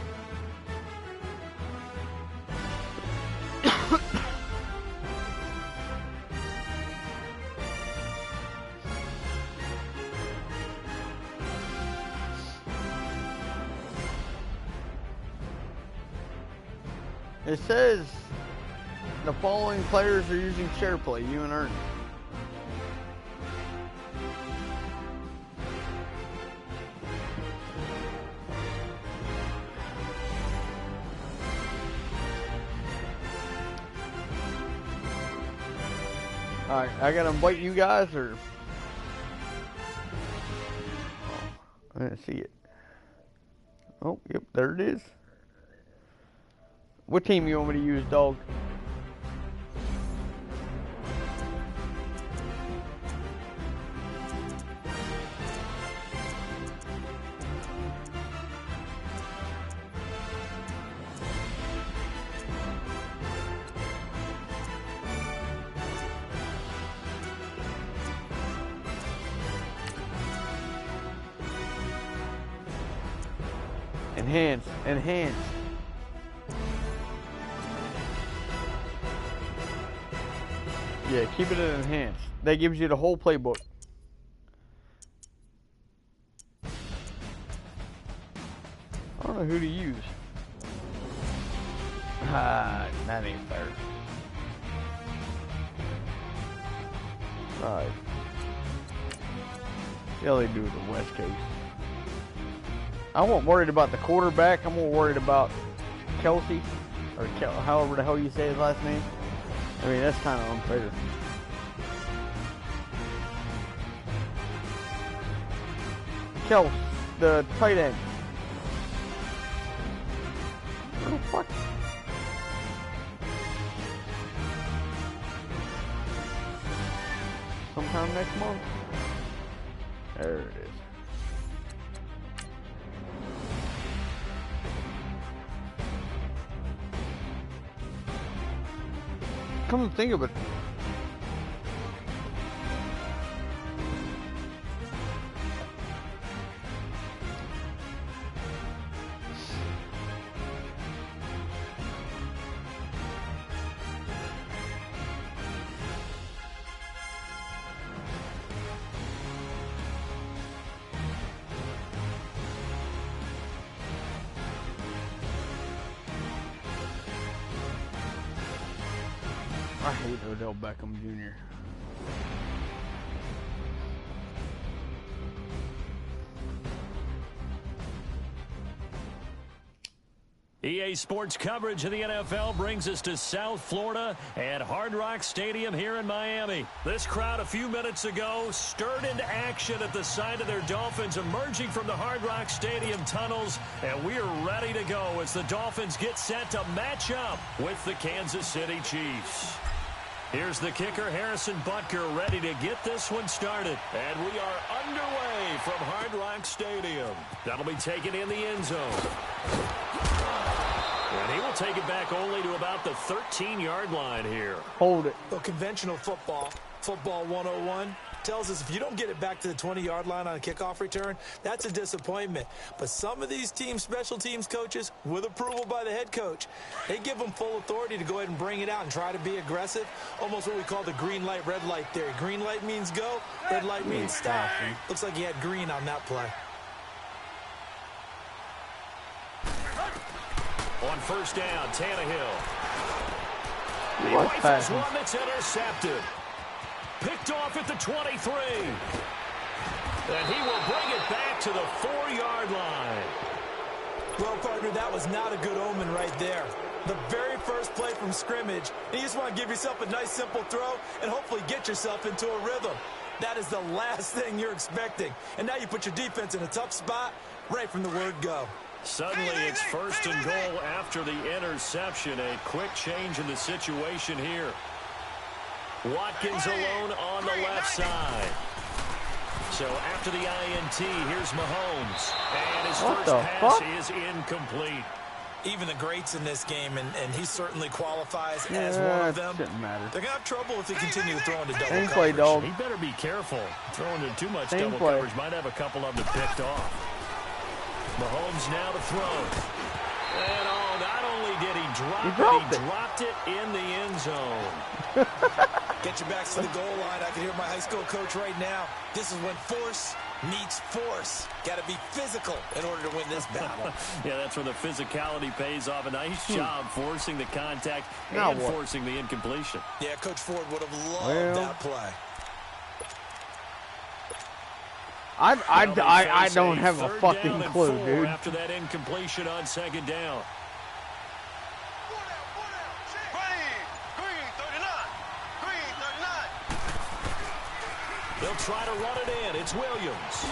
it says the following players are using share play, you and Ernie. Alright, I gotta invite you guys, or... Oh, I didn't see it. Oh, yep, there it is. What team you want me to use, dog? Enhance, enhance. Yeah, keep it at enhance. That gives you the whole playbook. I don't know who to use. Ah, that ain't fair. Alright. See how they do with the West Coast. I wasn't worried about the quarterback. I'm more worried about Kelsey, or however the hell you say his last name. I mean, that's kind of unfair. Kelsey, the tight end. What the fuck? Sometime next month. There it is. Come and think of it. I hate Odell Beckham Jr. EA Sports coverage of the NFL brings us to South Florida at Hard Rock Stadium here in Miami. This crowd a few minutes ago stirred into action at the side of their Dolphins emerging from the Hard Rock Stadium tunnels, and we are ready to go as the Dolphins get set to match up with the Kansas City Chiefs. Here's the kicker, Harrison Butker, ready to get this one started. And we are underway from Hard Rock Stadium. That'll be taken in the end zone. And he will take it back only to about the 13-yard line here. Hold it. Well, conventional football 101, tells us if you don't get it back to the 20-yard line on a kickoff return, that's a disappointment. But some of these special teams coaches, with approval by the head coach, they give them full authority to go ahead and bring it out and try to be aggressive, almost what we call the green light, red light theory. Green light means go, red light means stop. Looks like he had green on that play. On first down, Tannehill. He rifles one that's intercepted. Picked off at the 23. And he will bring it back to the 4-yard line. Well, partner, that was not a good omen right there. The very first play from scrimmage, you just want to give yourself a nice, simple throw and hopefully get yourself into a rhythm. That is the last thing you're expecting. And now you put your defense in a tough spot right from the word go. Suddenly, it's 1st and goal after the interception. A quick change in the situation here. Watkins alone on the left side. So after the INT, here's Mahomes. And his first pass is incomplete. Even the greats in this game, and he certainly qualifies as one of them. Shouldn't matter. They're going to have trouble if they continue to throw into double coverage. Play, dog. He better be careful. Throwing into too much double coverage might have a couple of them picked off. Mahomes now to throw. And not only did he drop it, he dropped it in the end zone. Get your backs to the goal line. I can hear my high school coach right now. This is when force meets force. Got to be physical in order to win this battle. Yeah, that's where the physicality pays off. A nice job forcing the contact and forcing the incompletion. Yeah, Coach Ford would have loved that play. I don't have a fucking clue, dude. After that incompletion on 2nd down. They'll try to run it in. It's Williams.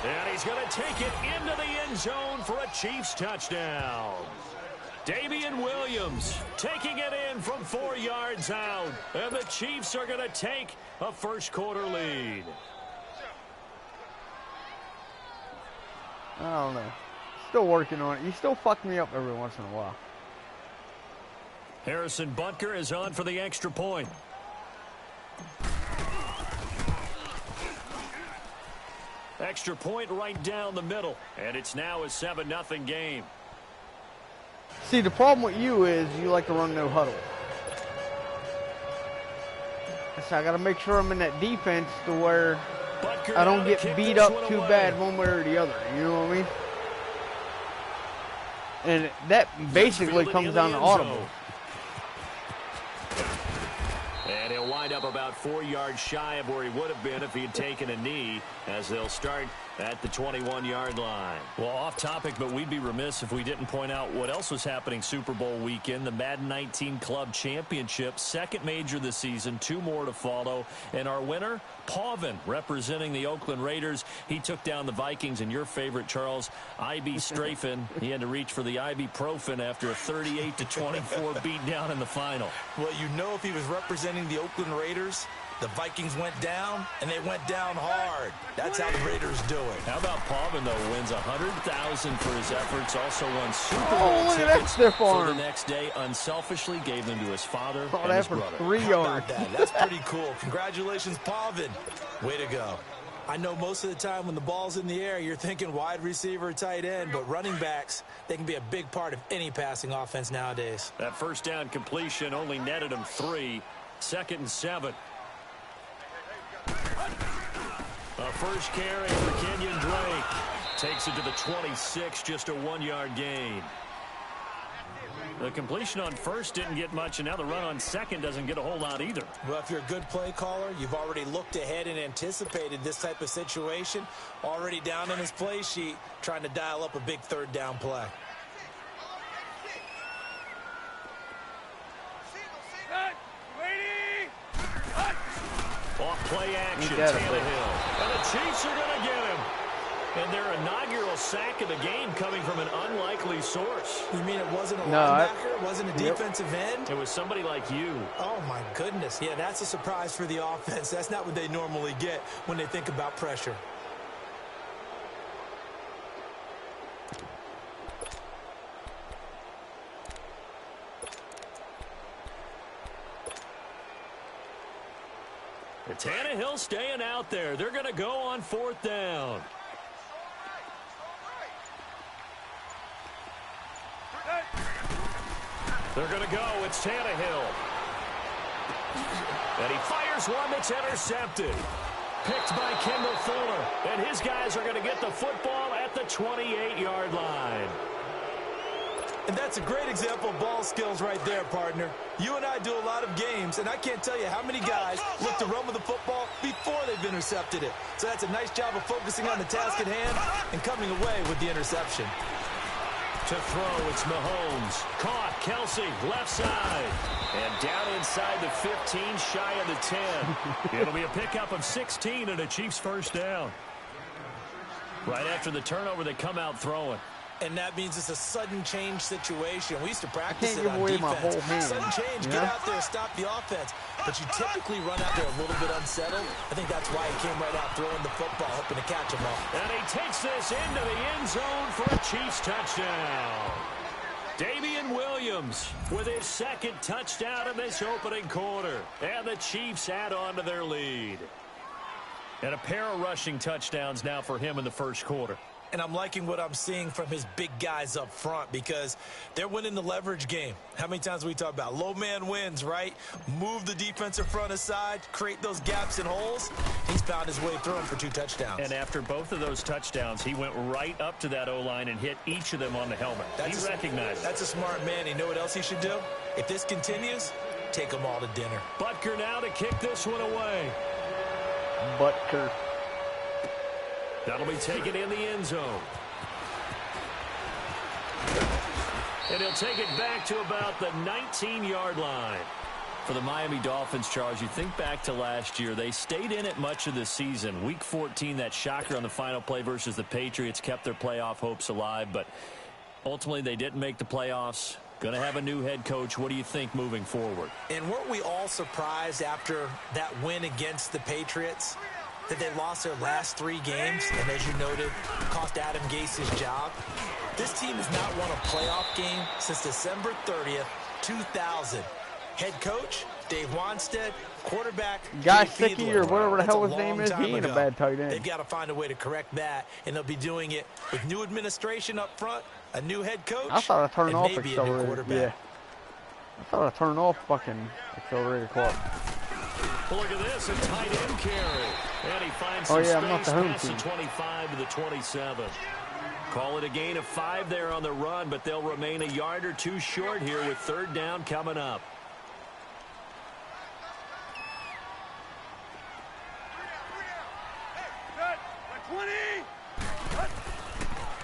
And he's going to take it into the end zone for a Chiefs touchdown. Damian Williams taking it in from 4 yards out. And the Chiefs are going to take a first-quarter lead. I don't know. Still working on it. You still fuck me up every once in a while. Harrison Butker is on for the extra point. Extra point right down the middle. And it's now a 7-0 game. See, the problem with you is you like to run no huddle. So I got to make sure I'm in that defense to where I don't get beat up too bad one way or the other. You know what I mean? And that basically comes down to audible. And he'll wind up about 4 yards shy of where he would have been if he had taken a knee, as they'll start at the 21-yard line. Well, off topic, but we'd be remiss if we didn't point out what else was happening Super Bowl weekend. The Madden 19 Club Championship, second major this season, 2 more to follow. And our winner, Pavin, representing the Oakland Raiders. He took down the Vikings, and your favorite, Charles, IB Strafen. He had to reach for the ibuprofen after a 38-24 beatdown in the final. Well, you know, if he was representing the Oakland Raiders, the Vikings went down, and they went down hard. That's how the Raiders do it. How about Pavin, though, wins $100,000 for his efforts, also won Super Bowl tickets for the next day, unselfishly gave them to his father and his brother. 3 yards. That's pretty cool. Congratulations, Pavin. Way to go. I know most of the time when the ball's in the air, you're thinking wide receiver, tight end, but running backs, they can be a big part of any passing offense nowadays. That first down completion only netted him 3. 2nd and 7. A first carry for Kenyon Drake. Takes it to the 26, just a 1-yard gain. The completion on first didn't get much, and now the run on second doesn't get a whole lot either. Well, if you're a good play caller, you've already looked ahead and anticipated this type of situation. Already down in his play sheet, trying to dial up a big 3rd down play. Off play action, Tannehill. And the Chiefs are going to get him. And their inaugural sack of the game coming from an unlikely source. You mean it wasn't a linebacker? It wasn't a defensive end? It was somebody like you. Oh, my goodness. Yeah, that's a surprise for the offense. That's not what they normally get when they think about pressure. Tannehill staying out there. They're going to go on 4th down. They're going to go. It's Tannehill. And he fires one that's intercepted. Picked by Kendall Fuller. And his guys are going to get the football at the 28-yard line. And that's a great example of ball skills right there, partner. You and I do a lot of games, and I can't tell you how many guys look to run with the football before they've intercepted it. So that's a nice job of focusing on the task at hand and coming away with the interception. To throw, it's Mahomes. Caught, Kelsey, left side. And down inside the 15, shy of the 10. It'll be a pickup of 16 and a Chiefs first down. Right after the turnover, they come out throwing. And that means it's a sudden change situation. We used to practice it give on away defense. my whole hand, Sudden change, you get know? out there, stop the offense. But you typically run out there a little bit unsettled. I think that's why he came right out throwing the football, hoping to catch him all. And he takes this into the end zone for a Chiefs touchdown. Damian Williams with his second touchdown in this opening quarter. And the Chiefs add on to their lead. And a pair of rushing touchdowns now for him in the first quarter. And I'm liking what I'm seeing from his big guys up front because they're winning the leverage game. How many times we talk about low man wins, right? Move the defensive front aside, create those gaps and holes. He's found his way through them for 2 touchdowns. And after both of those touchdowns, he went right up to that O-line and hit each of them on the helmet. He recognized it. That's a smart man. You know what else he should do? If this continues, take them all to dinner. Butker now to kick this one away. Butker. That'll be taken in the end zone. And he'll take it back to about the 19-yard line. For the Miami Dolphins, Charles, you think back to last year. They stayed in it much of the season. Week 14, that shocker on the final play versus the Patriots kept their playoff hopes alive. But ultimately, they didn't make the playoffs. Going to have a new head coach. What do you think moving forward? And weren't we all surprised after that win against the Patriots that they lost their last 3 games, and as you noted, cost Adam Gase his job? This team has not won a playoff game since December 30th, 2000. Head coach, Dave Wanstead, quarterback, Guy Jay Sicky Fiedler. or whatever the That's hell a his name long is, time he ain't a ago. bad tight end. They've got to find a way to correct that, and they'll be doing it with new administration up front, a new head coach, I thought I turned and off maybe a new accelerator. quarterback. Yeah. I thought I turned off fucking accelerator clock. Well, look at this, a tight end carry. And he finds Oh, some yeah, I'm not space the home past the team. 25 to the 27. Call it a gain of 5 there on the run, but they'll remain a yard or 2 short here with 3rd down coming up.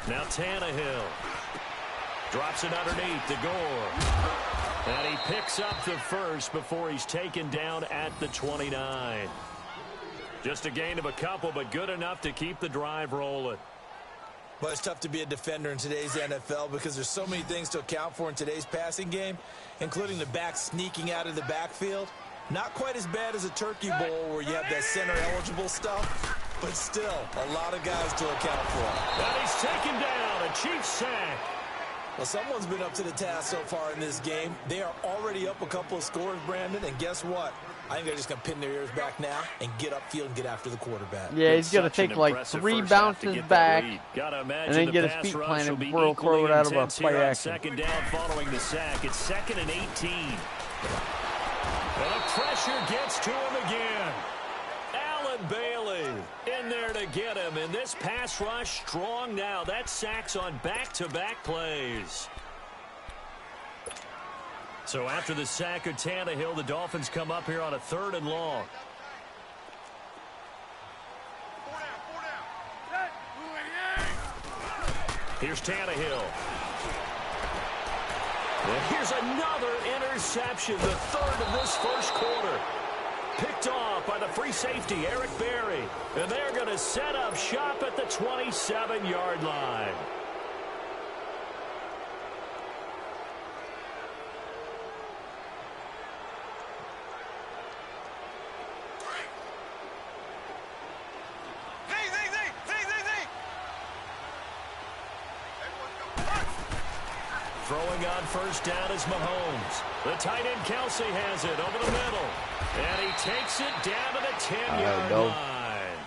Now Tannehill drops it underneath to Gore. And he picks up the first before he's taken down at the 29. Just a gain of a couple, but good enough to keep the drive rolling. Well, it's tough to be a defender in today's NFL because there's so many things to account for in today's passing game, including the back sneaking out of the backfield. Not quite as bad as a turkey bowl where you have that center-eligible stuff, but still a lot of guys to account for. And he's taken down, a Chiefs sack. Well, someone's been up to the task so far in this game. They are already up a couple of scores, Brandon, and guess what? I think they're just going to pin their ears back now and get upfield and get after the quarterback. Yeah, he's going to take like 3 bounces back and then get his feet planted before he'll throw it out of a play action. Second down following the sack. It's 2nd and 18. And the pressure gets to him again. Allen Bailey in there to get him. And this pass rush strong now. That sack's on back-to-back plays. So after the sack of Tannehill, the Dolphins come up here on a 3rd and long. Here's Tannehill. And here's another interception, the 3rd of this first quarter. Picked off by the free safety, Eric Berry. And they're going to set up shop at the 27-yard line. Throwing on first down is Mahomes. The tight end Kelsey has it over the middle. And he takes it down to the 10-yard line.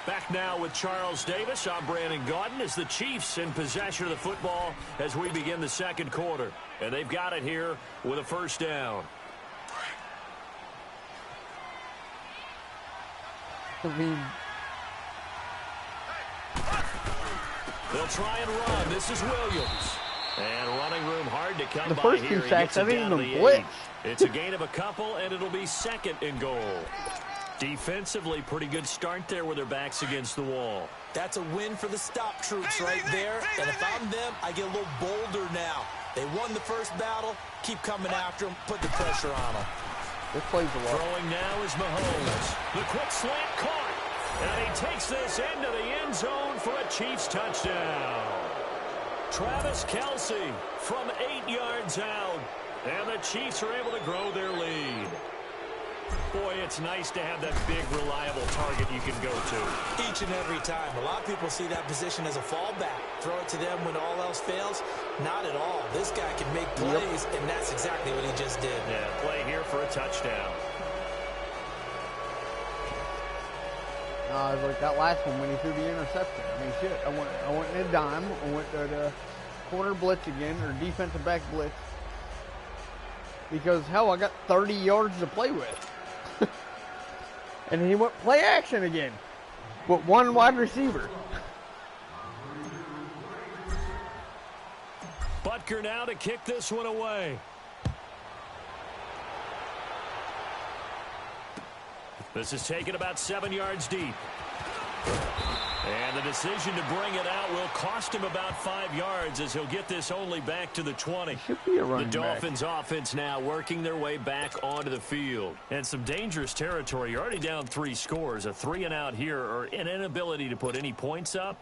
Back now with Charles Davis. I'm Brandon Gaudin as the Chiefs in possession of the football as we begin the second quarter. And they've got it here with a first down. They'll try and run. This is Williams. And running room hard to come by. The first 2 sacks, I didn't even blitz. It's a gain of a couple, and it'll be 2nd and goal. Defensively, pretty good start there with their backs against the wall. That's a win for the stop troops right there. And if I'm them, I get a little bolder now. They won the first battle. Keep coming after them. Put the pressure on them. This plays a lot. Throwing now is Mahomes. The quick slant caught. And he takes this into the end zone for a Chiefs touchdown. Travis Kelce from 8 yards out. And the Chiefs are able to grow their lead. Boy, it's nice to have that big, reliable target you can go to. Each and every time. A lot of people see that position as a fallback. Throw it to them when all else fails. Not at all. This guy can make plays, and that's exactly what he just did. Yeah, play here for a touchdown. Like that last one when he threw the interception. I mean, shit. I went in a dime. I went to the corner blitz again, or defensive back blitz. Because, hell, I got 30 yards to play with. And he went play action again with one wide receiver. Butker now to kick this one away. This is taken about 7 yards deep. And the decision to bring it out will cost him about 5 yards as he'll get this only back to the 20. Should be a running The Dolphins offense now working their way back onto the field. And some dangerous territory. You're already down 3 scores. A 3-and-out here or an inability to put any points up.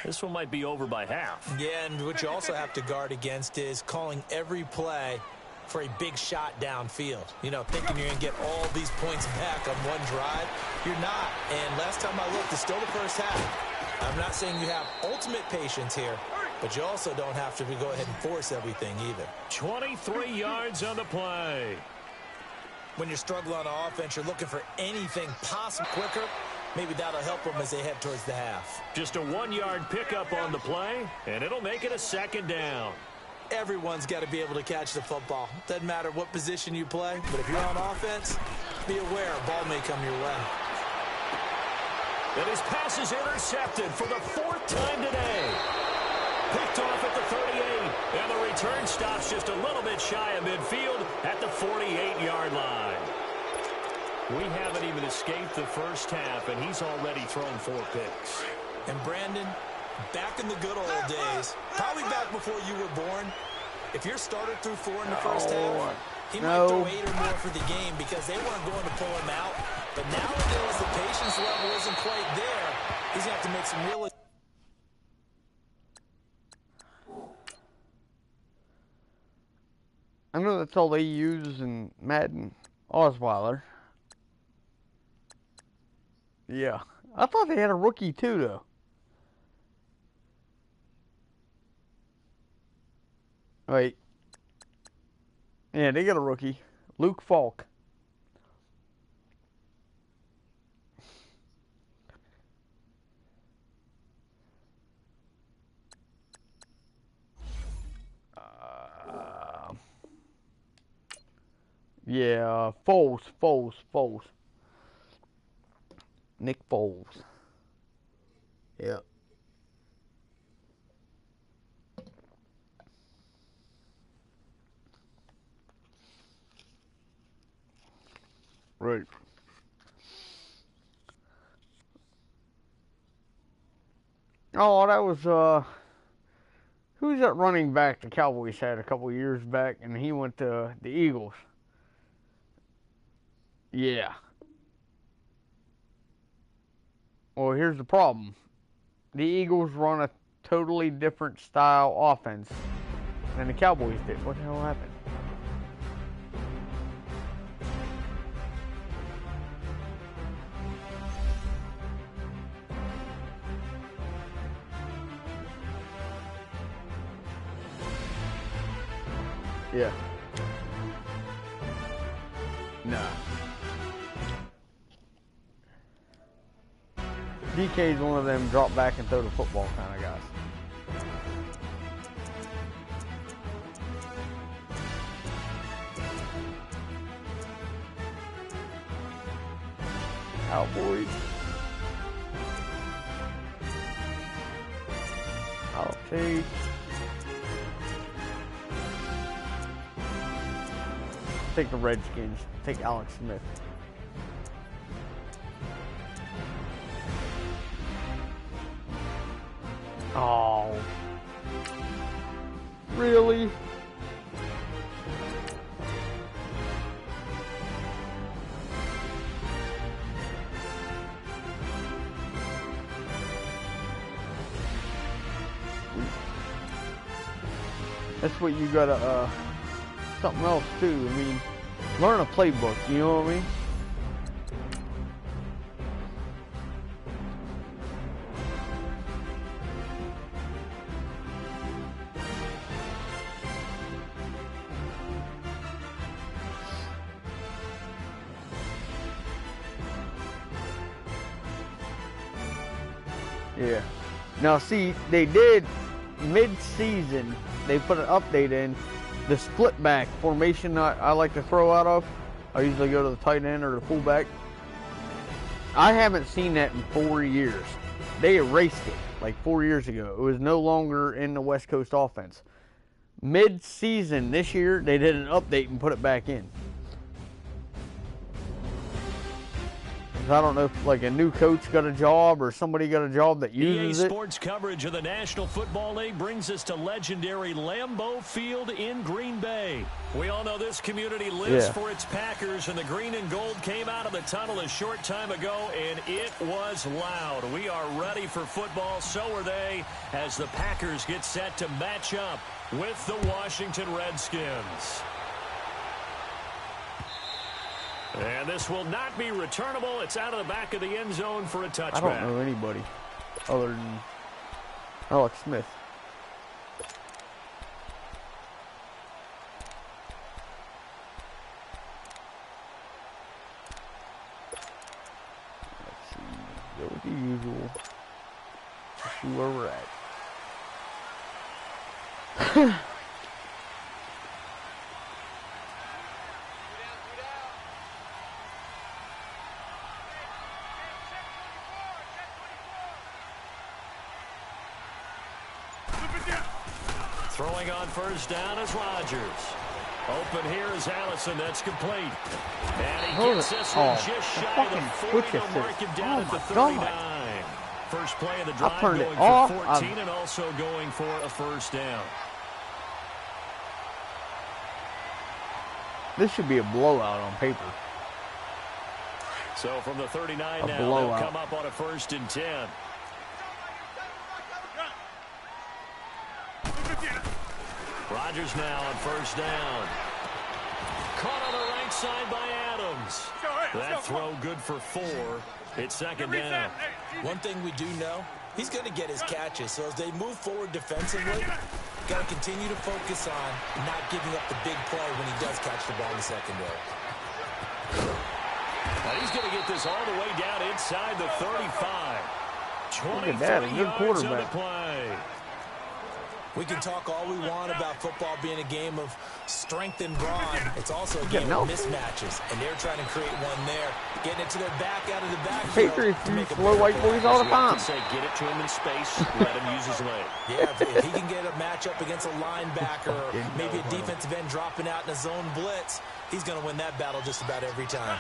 This one might be over by half. Yeah, and what you also have to guard against is calling every play for a big shot downfield. You know, thinking you're going to get all these points back on one drive. You're not. And last time I looked, it's still the first half. I'm not saying you have ultimate patience here, but you also don't have to go ahead and force everything either. 23 yards on the play. When you're struggling on offense, you're looking for anything possible quicker. Maybe that'll help them as they head towards the half. Just a 1-yard pickup on the play, and it'll make it a 2nd down. Everyone's got to be able to catch the football. Doesn't matter what position you play, but if you're on offense, be aware a ball may come your way. And his pass is intercepted for the 4th time today. Picked off at the 38, and the return stops just a little bit shy of midfield at the 48-yard line. We haven't even escaped the first half, and he's already thrown 4 picks. And Brandon, back in the good old days, probably back before you were born, if your starter threw 4 in the first half, he might throw 8 or more for the game because they weren't going to pull him out. But nowadays, the patience level isn't quite there. He's going to have to make some real... I know that's all they use in Madden. Osweiler. Yeah. I thought they had a rookie too, though. Wait. Yeah, they got a rookie. Luke Falk. Yeah, Foles. Nick Foles. Yeah. Right. Oh, that was, who's that running back the Cowboys had a couple years back, and he went to the Eagles? Yeah. Well, here's the problem. The Eagles run a totally different style offense than the Cowboys did. What the hell happened? Yeah. Nah. DK's one of them drop back and throw the football kind of guys. Cowboys. I'll take the Redskins. Take Alex Smith. Oh. Really? That's what you gotta, something else too. I mean, learn a playbook, you know what I mean? Yeah. Now see, they did mid-season, they put an update in, the split back formation I like to throw out of. I usually go to the tight end or the fullback. I haven't seen that in 4 years. They erased it like 4 years ago. It was no longer in the West Coast offense. Mid-season this year, they did an update and put it back in. I don't know if like a new coach got a job or somebody got a job that uses EA Sports coverage of the National Football League brings us to legendary Lambeau Field in Green Bay. We all know this community lives for its Packers, and the green and gold came out of the tunnel a short time ago, and it was loud. We are ready for football, so are they, as the Packers get set to match up with the Washington Redskins. And this will not be returnable. It's out of the back of the end zone for a touchback. I don't know anybody other than Alex Smith. Let's see. Go with the usual. Let's see where we're at. Throwing on first down is Rodgers. Open here is Allison. That's complete. And he gets this one just shy of the 40. He'll mark him down at the 39. First play of the drive going for 14 and also going for a first down. This should be a blowout on paper. So from the 39 now, they'll come up on a 1st and 10. Rodgers now on first down. Caught on the right side by Adams. That throw good for 4. It's 2nd down. One thing we do know, he's going to get his catches. So as they move forward defensively, got to continue to focus on not giving up the big play when he does catch the ball in the secondary. Now he's going to get this all the way down inside the 35. 23 yards on the play. We can talk all we want about football being a game of strength and brawn. It's also a game of mismatches, and they're trying to create one there. Getting it to their back out of the backfield. Patriots use slow white boys all the time. Say, get it to him in space, let him use his leg. Yeah, if he can get a matchup against a linebacker or maybe a defensive end dropping out in a zone blitz, he's going to win that battle just about every time.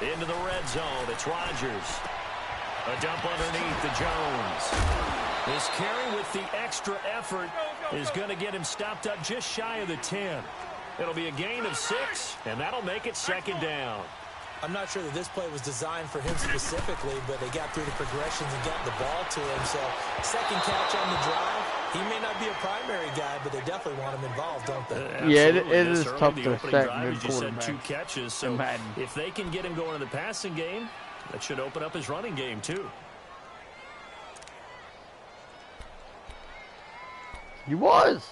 Into the red zone, it's Rodgers. A dump underneath to Jones. This carry with the extra effort is going to get him stopped up just shy of the 10. It'll be a gain of 6, and that'll make it 2nd down. I'm not sure that this play was designed for him specifically, but they got through the progressions and got the ball to him. So, second catch on the drive. He may not be a primary guy, but they definitely want him involved, don't they? Yeah, it is tough to sack good quarterback. 2 catches, so if they can get him going in the passing game, that should open up his running game, too. He was.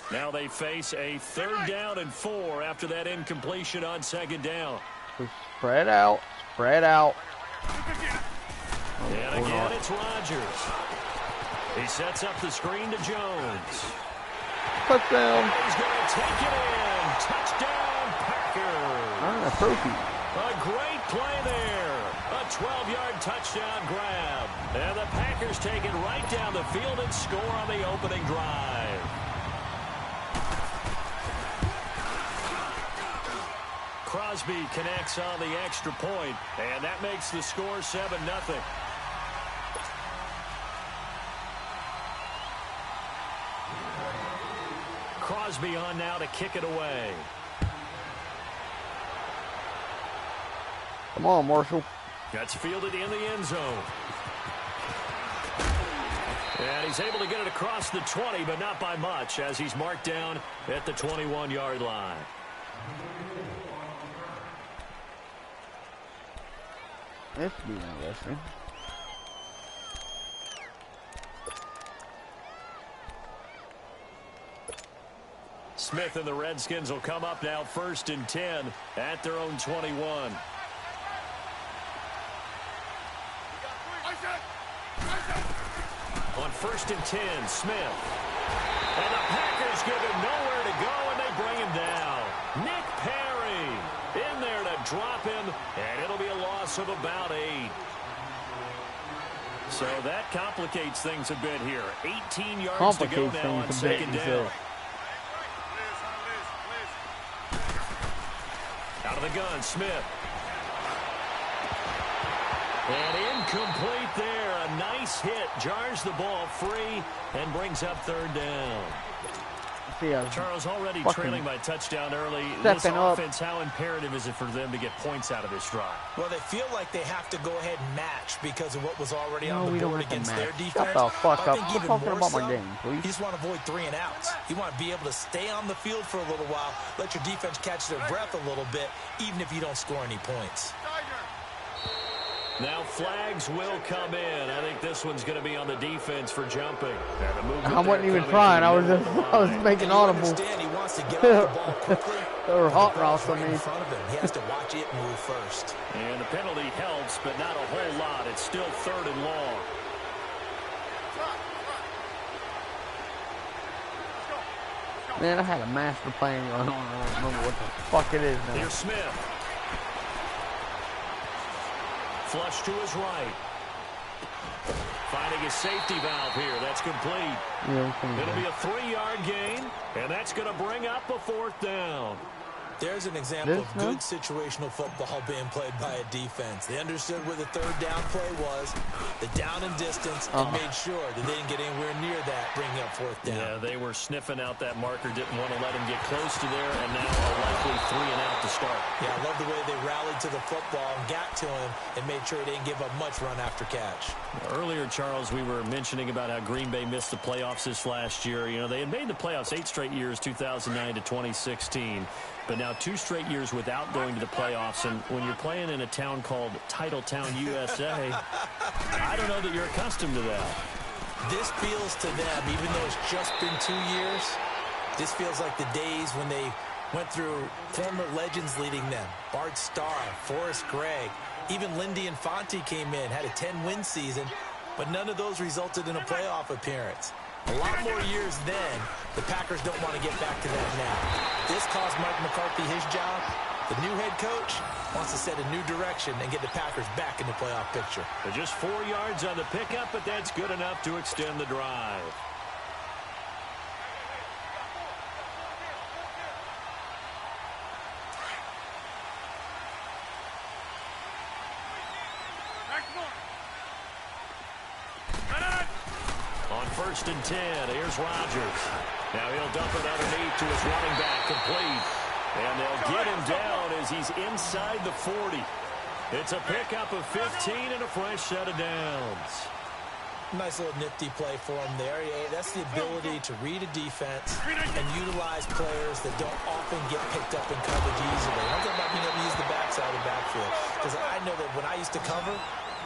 Now they face a 3rd down and 4 after that incompletion on 2nd down. Spread out. Spread out. And again, it's Rodgers. He sets up the screen to Jones. Touchdown. He's going to take it in. Touchdown, Packers. A trophy. A great play there. A 12-yard touchdown grab. And the Packers take it right down the field and score on the opening drive. Crosby connects on the extra point, and that makes the score 7-0. Crosby on now to kick it away. Come on, Marshall. That's fielded in the end zone. And he's able to get it across the 20, but not by much, as he's marked down at the 21-yard line. This would be interesting. Smith and the Redskins will come up now 1st and 10 at their own 21. On 1st and 10, Smith. And the Packers give him nowhere to go, and they bring him down. Nick Perry in there to drop him, and it'll be a loss of about 8. So that complicates things a bit here. 18 yards to go now on 2nd down. Out of the gun, Smith. And incomplete there. A nice hit. Jars the ball free and brings up 3rd down. Charles already trailing by touchdown early. This offense, how imperative is it for them to get points out of this drive? Well, they feel like they have to go ahead and match because of what was already on the board against their defense. Shut the fuck up. Quit talking about my game, please. You just want to avoid 3 and outs. You want to be able to stay on the field for a little while, let your defense catch their breath a little bit, even if you don't score any points. Now flags will come in. I think this one's going to be on the defense for jumping. I wasn't even trying. I was making audible. He wants to get off the ball quickly. They were hot routes on me. In front of him. He has to watch it move first. And the penalty helps, but not a whole lot. It's still 3rd and long. Man, I had a master plan going on. I don't remember what the fuck it is now. Here's Smith. Flush to his right. Finding a safety valve here. That's complete. It'll be a 3-yard gain, and that's going to bring up a 4th down. There's an example of good situational football being played by a defense. They understood where the 3rd down play was, the down and distance, and made sure that they didn't get anywhere near that, bringing up 4th down. Yeah, they were sniffing out that marker, didn't want to let him get close to there, and now a likely 3 and out to start. Yeah, I love the way they rallied to the football and got to him and made sure they didn't give up much run after catch. Earlier, Charles, we were mentioning about how Green Bay missed the playoffs this last year. You know, they had made the playoffs 8 straight years, 2009 to 2016. But now 2 straight years without going to the playoffs. And when you're playing in a town called Titletown, USA, I don't know that you're accustomed to that. This feels to them, even though it's just been 2 years, this feels like the days when they went through former legends leading them. Bart Starr, Forrest Gregg, even Lindy Infante came in, had a 10-win season, but none of those resulted in a playoff appearance. A lot more years then. The Packers don't want to get back to that now. This cost Mike McCarthy his job. The new head coach wants to set a new direction and get the Packers back in the playoff picture. They're just 4 yards on the pickup, but that's good enough to extend the drive. On 1st and 10, here's Rodgers. Now he'll dump it underneath to his running back, complete. And they'll get him down as he's inside the 40. It's a pickup of 15 and a fresh set of downs. Nice little nifty play for him there. Yeah, that's the ability to read a defense and utilize players that don't often get picked up in coverage easily. I'm talking about being able to use the backside of the backfield. Because I know that when I used to cover,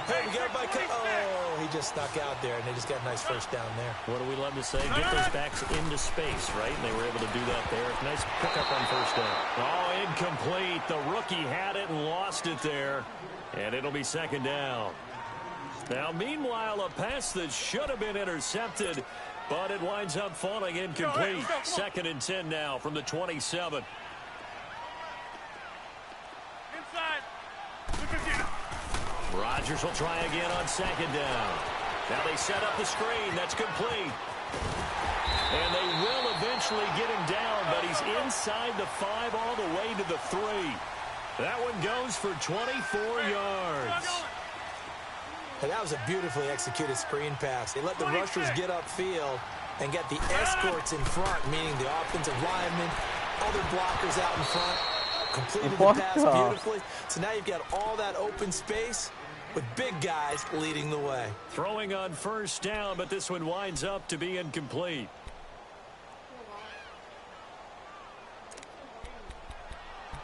hey, we got my oh, he just snuck out there, and they just got a nice first down there. What do we love to say? Get those backs into space, right? And they were able to do that there. Nice pickup on 1st down. Oh, incomplete. The rookie had it and lost it there. And it'll be 2nd down. Now, meanwhile, a pass that should have been intercepted, but it winds up falling incomplete. 2nd and 10 now from the 27. Rodgers will try again on 2nd down. Now they set up the screen. That's complete. And they will eventually get him down, but he's inside the 5 all the way to the 3. That one goes for 24 yards. And that was a beautifully executed screen pass. They let the rushers get upfield and get the escorts in front, meaning the offensive linemen, other blockers out in front, completed the pass beautifully. So now you've got all that open space, with big guys leading the way. Throwing on first down, but this one winds up to be incomplete.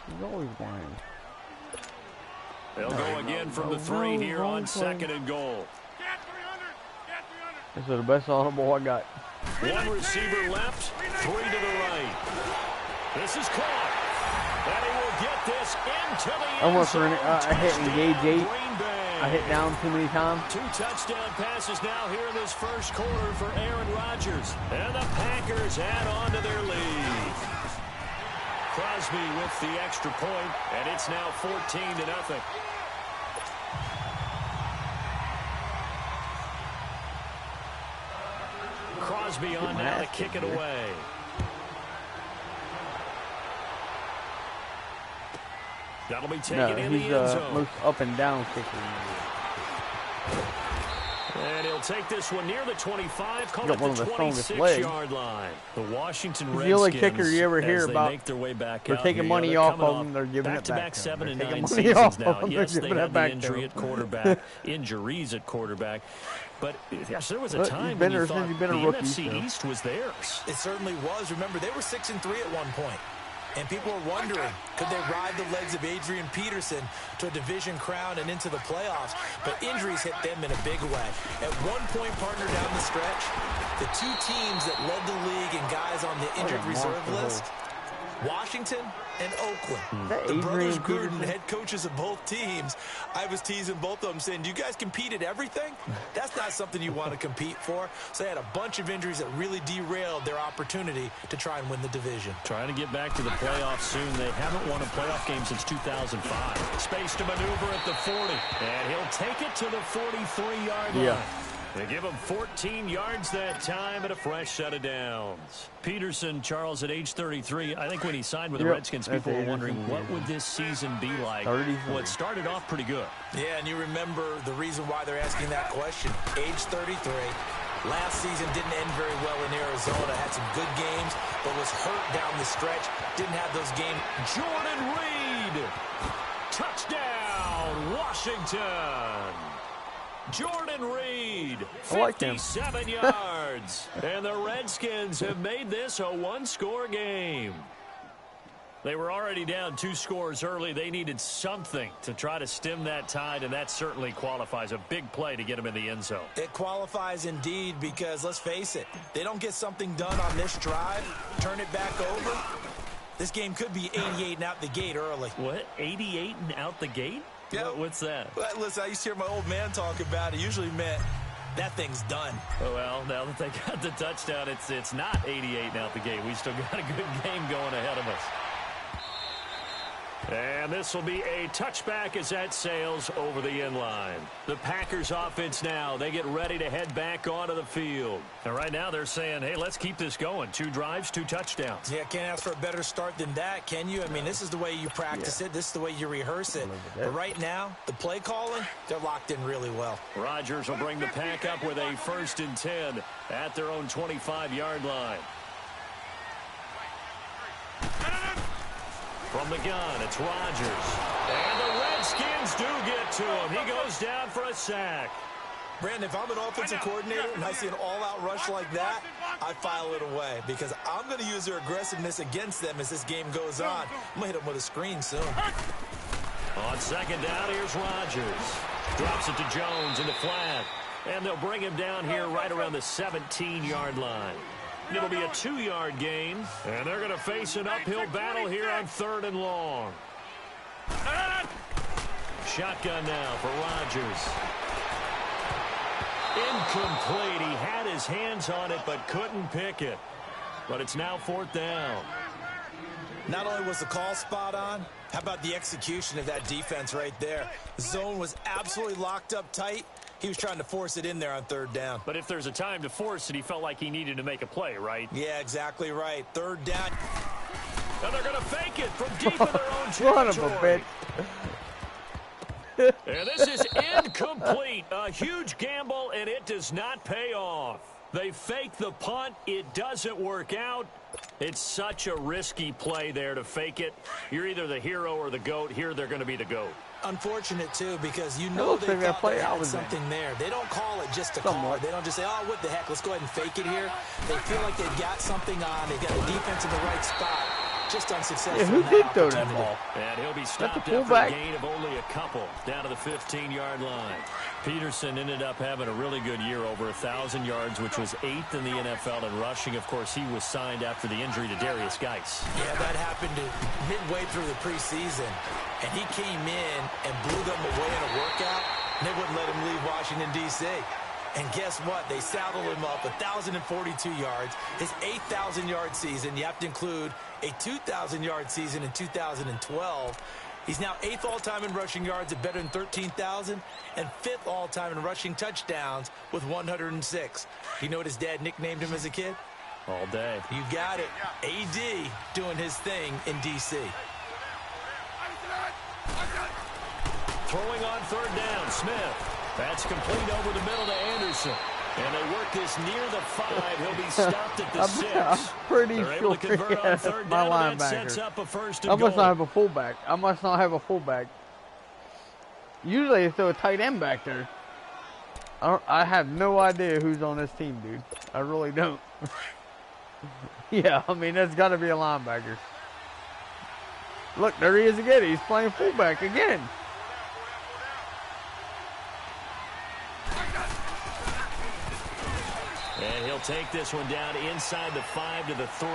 He's always whining. They'll go again from the 3 here on 2nd and goal. This is the best audible I got. One receiver left, 3 to the right. This is caught. And he will get this into the end zone. I hit engage 8. I hit down too many times. 2 touchdown passes now here in this first quarter for Aaron Rodgers. And the Packers add on to their lead. Crosby with the extra point, and it's now 14-0. Crosby on now to kick it away. That'll be taken in the end zone. Most up and down kicker. And he'll take this one near the 25, call it the 26-yard line. The Washington Redskins, the only kicker you ever hear about, make their way back they're out taking here. money off of them, they're giving it back. Back-to-back 7 and 9 seasons now. Yes, they had the injury at quarterback, injuries at quarterback. But, yes, there was a time when you thought the NFC East was theirs. It certainly was. Remember, they were 6-3 at one point. And people are wondering, could they ride the legs of Adrian Peterson to a division crown and into the playoffs? But injuries hit them in a big way. At one point, partner, down the stretch, the 2 teams that led the league and guys on the injured reserve list, Washington and Oakland. The brothers Gruden, head coaches of both teams. I was teasing both of them saying, do you guys compete at everything? That's not something you want to compete for. So they had a bunch of injuries that really derailed their opportunity to try and win the division. Trying to get back to the playoffs soon. They haven't won a playoff game since 2005. Space to maneuver at the 40. And he'll take it to the 43-yard line. They give him 14 yards that time and a fresh set of downs. Peterson, Charles, at age 33, I think when he signed with the Redskins, people were wondering what would this season be like. Well, it started off pretty good. Yeah, and you remember the reason why they're asking that question. Age 33. Last season didn't end very well in Arizona. Had some good games, but was hurt down the stretch. Didn't have those games. Jordan Reed. Touchdown, Washington. Jordan Reed, 57 yards. And the Redskins have made this a 1-score game. They were already down 2 scores early. They needed something to try to stem that tide, and that certainly qualifies. A big play to get them in the end zone. It qualifies indeed because, let's face it, they don't get something done on this drive, turn it back over. This game could be 88 and out the gate early. What, 88 and out the gate? Yeah. What's that? Well, listen, I used to hear my old man talk about it. Usually meant that thing's done. Oh, well, now that they got the touchdown, it's not 88 and out the gate. We still got a good game going ahead of us. And this will be a touchback as that sails over the end line. The Packers offense now, they get ready to head back onto the field. And right now they're saying, hey, let's keep this going. 2 drives, 2 touchdowns. Yeah, can't ask for a better start than that, can you? I mean, this is the way you practice it. This is the way you rehearse it. But right now, the play calling, they're locked in really well. Rodgers will bring the Pack up with a 1st and 10 at their own 25-yard line. From the gun, it's Rodgers. And the Redskins do get to him. He goes down for a sack. Brandon, if I'm an offensive coordinator and I see an all-out rush like that, I file it away because I'm going to use their aggressiveness against them as this game goes on. I'm going to hit them with a screen soon. On 2nd down, here's Rodgers. Drops it to Jones in the flat. And they'll bring him down here right around the 17-yard line. It'll be a 2-yard gain, and they're going to face an uphill battle here on 3rd and long. Shotgun now for Rodgers. Incomplete. He had his hands on it, but couldn't pick it. But it's now 4th down. Not only was the call spot on, how about the execution of that defense right there? The zone was absolutely locked up tight. He was trying to force it in there on 3rd down. But if there's a time to force it, he felt like he needed to make a play, right? Yeah, exactly right. 3rd down. And they're going to fake it from deep in their own territory. And this is incomplete. A huge gamble, and it does not pay off. They fake the punt. It doesn't work out. It's such a risky play there to fake it. You're either the hero or the GOAT. Here they're going to be the GOAT. unfortunate, too, because you know they thought they had something there. They don't call it just a call. They don't just say, oh, what the heck, let's go ahead and fake it here. They feel like they've got something on. They've got the defense in the right spot. Just unsuccessful. Yeah, who did throw that ball? And he'll be stopped after a gain of only a couple down to the 15-yard line. Peterson ended up having a really good year, over 1,000 yards, which was 8th in the NFL in rushing. Of course, he was signed after the injury to Darius Geis. Yeah, that happened midway through the preseason. And he came in and blew them away in a workout, and they wouldn't let him leave Washington, D.C. And guess what? They saddled him up 1,042 yards, his 8,000-yard season. You have to include a 2,000-yard season in 2012. He's now 8th all-time in rushing yards at better than 13,000 and 5th all-time in rushing touchdowns with 106. Do you know what his dad nicknamed him as a kid? All day. You got it. A.D. doing his thing in D.C. Throwing on third down, Smith. That's complete over the middle to Anderson. And they work this near the 5. He'll be stopped at the 6. I'm pretty They're able to convert on third my down, and linebacker. that sets up a first I and must goal. not have a fullback. I must not have a fullback. Usually they throw a tight end back there. I have no idea who's on this team, dude. I really don't. Yeah, I mean, that's got to be a linebacker. Look, there he is again. He's playing fullback again. And he'll take this one down inside the 5 to the 3.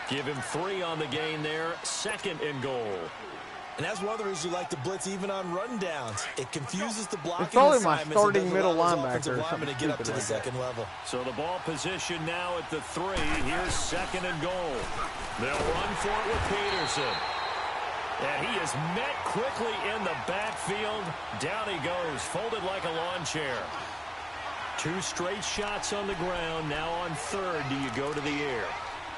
Give him 3 on the gain there. 2nd and goal. And that's one of the reasons you like to blitz even on rundowns. It confuses the blocking. It's probably my assignments. starting middle linebacker linebacker to get up to the second level. So the ball position now at the 3. Here's 2nd and goal. They'll run for it with Peterson. And he is met quickly in the backfield. Down he goes, folded like a lawn chair. 2 straight shots on the ground. Now on 3rd, do you go to the air?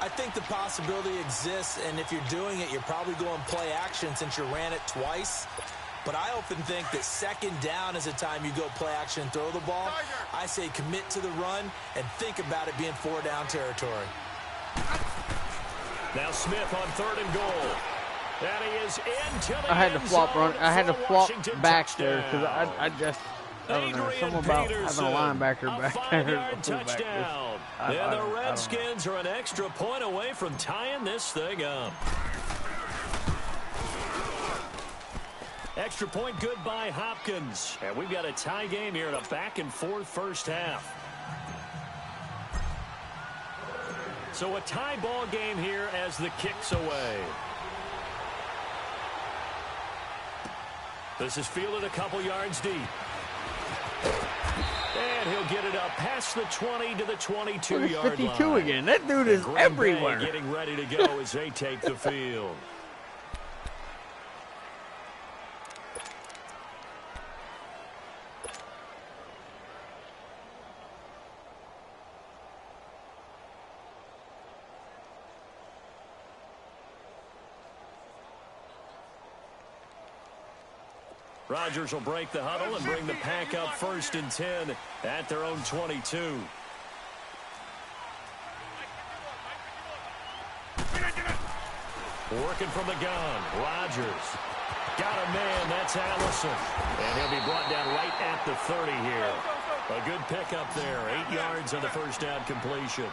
I think the possibility exists, and if you're doing it, you're probably going play action since you ran it twice. But I often think that 2nd down is the time you go play action and throw the ball. I say commit to the run and think about it being 4-down territory. Now Smith on 3rd and goal. And he is into the I had to flop zone run. I had to for a flop Washington back touchdown. there because I just. I don't know, something about having a linebacker back there. A 5-yard touchdown. And the Redskins are an extra point away from tying this thing up. Extra point good by Hopkins. And we've got a tie game here in a back-and-forth first half. So a tie ball game here as the kick's away. This is fielded a couple yards deep. And he'll get it up past the 20 to the 22-yard line. 52 again. That dude is everywhere. Getting ready to go as they take the field. Rodgers will break the huddle and bring the pack up 1st and 10 at their own 22. Working from the gun, Rodgers. Got a man, that's Allison. And he'll be brought down right at the 30 here. A good pickup there, 8 yards on the first down completion.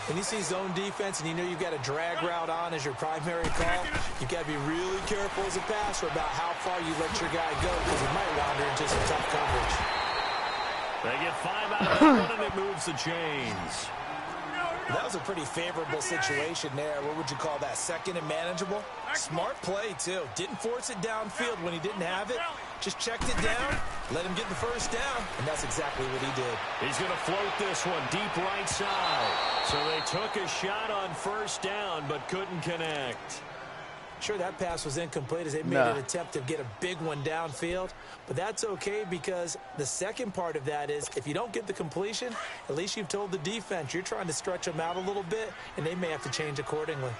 When you see zone defense and you know you've got a drag route on as your primary call, you've got to be really careful as a passer about how far you let your guy go because he might wander into some tough coverage. They get 5 out of that one, and it moves the chains. That was a pretty favorable situation there. What would you call that? 2nd and manageable? Smart play, too. Didn't force it downfield when he didn't have it. Just checked it down, let him get the first down, and that's exactly what he did. He's going to float this one deep right side. So they took a shot on 1st down, but couldn't connect. Sure, that pass was incomplete as they made an attempt to get a big one downfield. But that's okay because the second part of that is if you don't get the completion, at least you've told the defense you're trying to stretch them out a little bit, and they may have to change accordingly.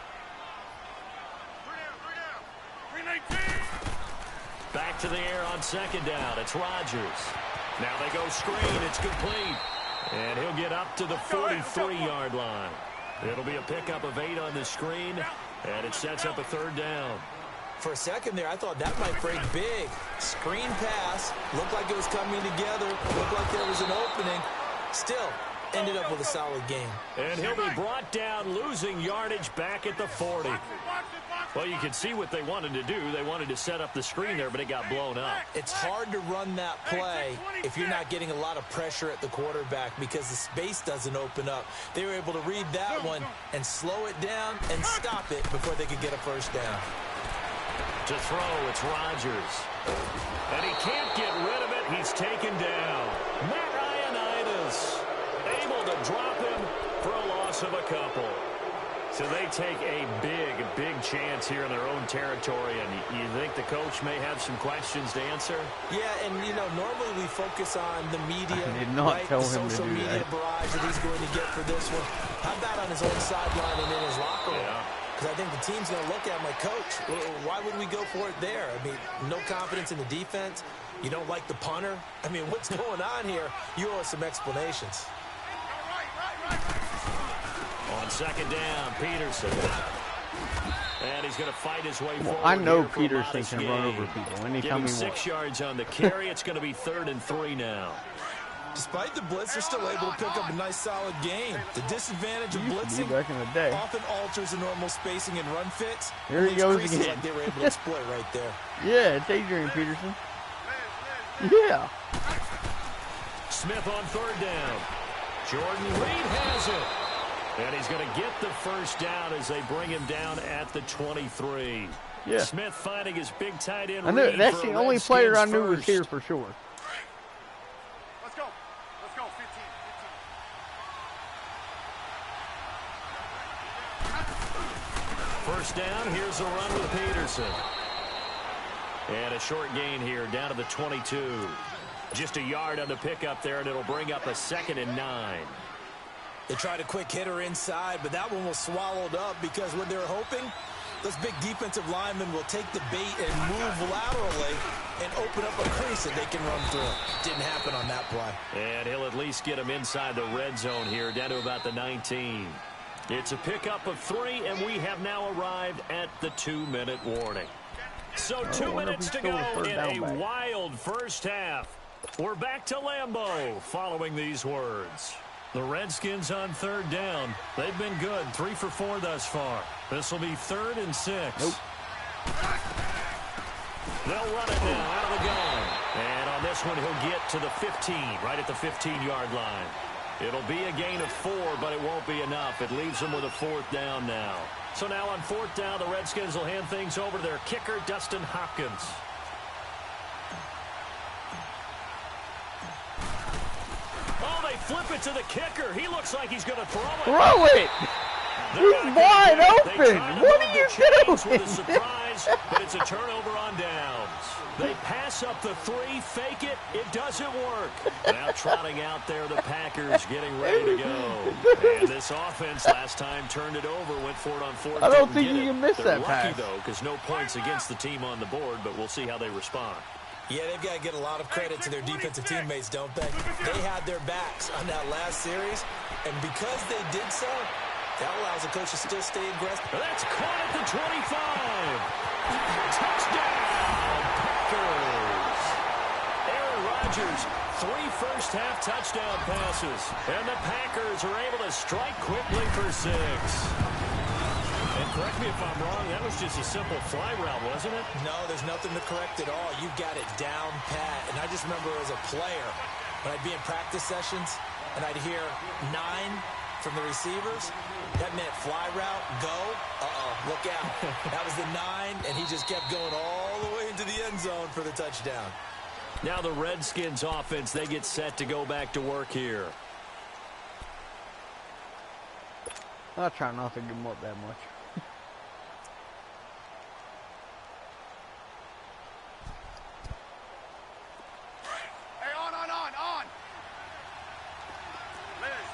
Back to the air on 2nd down. It's Rodgers. Now they go screen. It's complete. And he'll get up to the 43-yard line. It'll be a pickup of 8 on the screen, and it sets up a 3rd down. For a second there, I thought that might break big. Screen pass. Looked like it was coming together. Looked like there was an opening. Still, ended up with a solid game. And he'll be brought down, losing yardage back at the 40. Well, you can see what they wanted to do. They wanted to set up the screen there, but it got blown up. It's hard to run that play if you're not getting a lot of pressure at the quarterback because the space doesn't open up. They were able to read that one and slow it down and stop it before they could get a first down. To throw, it's Rodgers. And he can't get rid of it. He's taken down. Matt Ioannidis able to drop him for a loss of a couple. So they take a big chance here in their own territory, and you think the coach may have some questions to answer? Yeah, and, you know, normally we focus on the media, I did not right? tell The him to social do media that. barrage that he's going to get for this one. How about on his own sideline and in his locker room? Yeah. Because I think the team's going to look at him like, Coach, why would we go for it there? I mean, no confidence in the defense. You don't like the punter. I mean, what's going on here? You owe us some explanations. On second down, Peterson. And he's going to fight his way forward. I know here for a Peterson modest can run gain. over people Give anytime him he 6 wants. yards on the carry. It's going to be 3rd and 3 now. Despite the blitz, they're still able to pick up a nice, solid gain. The disadvantage of Used to be blitzing back in the day. often alters the normal spacing and run fits. Here he Leaves goes creases again. like they were able to exploit right there. Yeah, it's Adrian Peterson. Yeah. Smith on 3rd down. Jordan Reed has it. And he's going to get the first down as they bring him down at the 23. Yeah. Smith finding his big tight end. I knew Reed that's for the a only Redskins player I knew was first. here for sure. Let's go. Let's go. 15. First down, here's a run with Peterson. And a short gain here down to the 22. Just a yard on the pickup there, and it'll bring up a 2nd and 9. They tried a quick hitter inside, but that one was swallowed up because what they were hoping, those big defensive linemen will take the bait and move laterally and open up a crease that they can run through. Didn't happen on that play. And he'll at least get him inside the red zone here, down to about the 19. It's a pickup of 3, and we have now arrived at the 2-minute warning. So 2 minutes to go in a wild first half. We're back to Lambeau following these words. The Redskins on 3rd down. They've been good, 3 for 4 thus far. This will be 3rd and 6. Nope. They'll run it now out of the gun. And on this one, he'll get to the 15, right at the 15-yard line. It'll be a gain of 4, but it won't be enough. It leaves them with a 4th down now. So now on 4th down, the Redskins will hand things over to their kicker, Dustin Hopkins. Oh, they flip it to the kicker. He looks like he's going to throw it. Throw it! He's wide open! What are you doing? With a surprise, but it's a turnover on downs. They pass up the 3, fake it. It doesn't work. Now trotting out there, the Packers getting ready to go. And this offense last time turned it over, went for it on 4th. I don't think you can miss They're that lucky, pass. though, because no points against the team on the board, but we'll see how they respond. Yeah, they've got to get a lot of credit to their defensive teammates, don't they? They had their backs on that last series, and because they did so, that allows the coach to still stay aggressive. That's caught at the 25. Touchdown, Packers. Aaron Rodgers, 3 first-half touchdown passes, and the Packers are able to strike quickly for 6. And correct me if I'm wrong, that was just a simple fly route, wasn't it? No, there's nothing to correct at all. You've got it down pat. And I just remember as a player, when I'd be in practice sessions, and I'd hear 9 from the receivers, that meant fly route, go, look out. That was the 9, and he just kept going all the way into the end zone for the touchdown. Now the Redskins offense, they get set to go back to work here. I'll try not to give him up that much. Hey, on. Liz.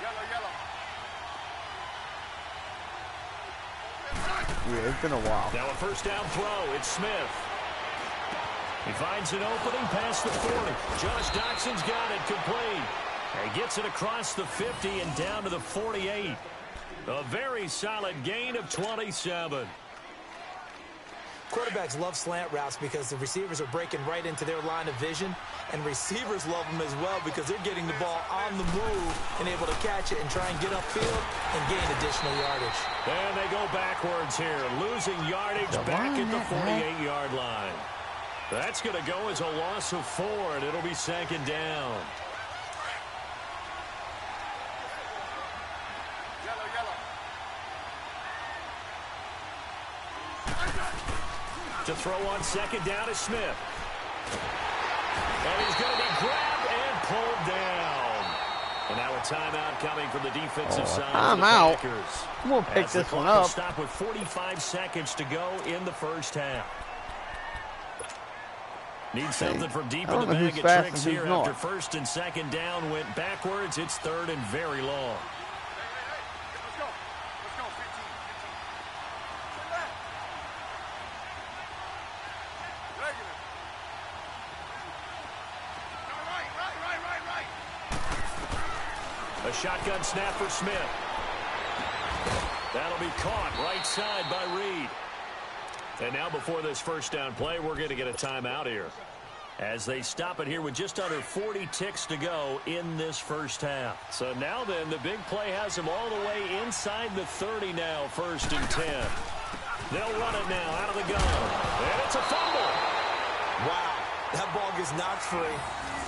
Yellow. Yeah, it's been a while. Now a first down throw. It's Smith. He finds an opening past the 40. Josh Doxson's got it complete. He gets it across the 50 and down to the 48. A very solid gain of 27. Quarterbacks love slant routes because the receivers are breaking right into their line of vision, and receivers love them as well because they're getting the ball on the move and able to catch it and try and get upfield and gain additional yardage. And they go backwards here, losing yardage back at the 48-yard line. That's going to go as a loss of 4, and it'll be second down. To throw on second down is Smith. And he's going to be grabbed and pulled down. And now a timeout coming from the defensive side of the Packers. I'm going to pick this one up. Stop with 45 seconds to go in the first half. Need something from deep in the bag of tricks here after first and second down went backwards. It's third and very long. A shotgun snap for Smith. That'll be caught right side by Reed. And now before this first down play, we're going to get a timeout here. As they stop it here with just under 40 ticks to go in this first half. So now then, the big play has them all the way inside the 30 now, first and 10. They'll run it now out of the gun. And it's a fumble. Wow, that ball gets knocked free,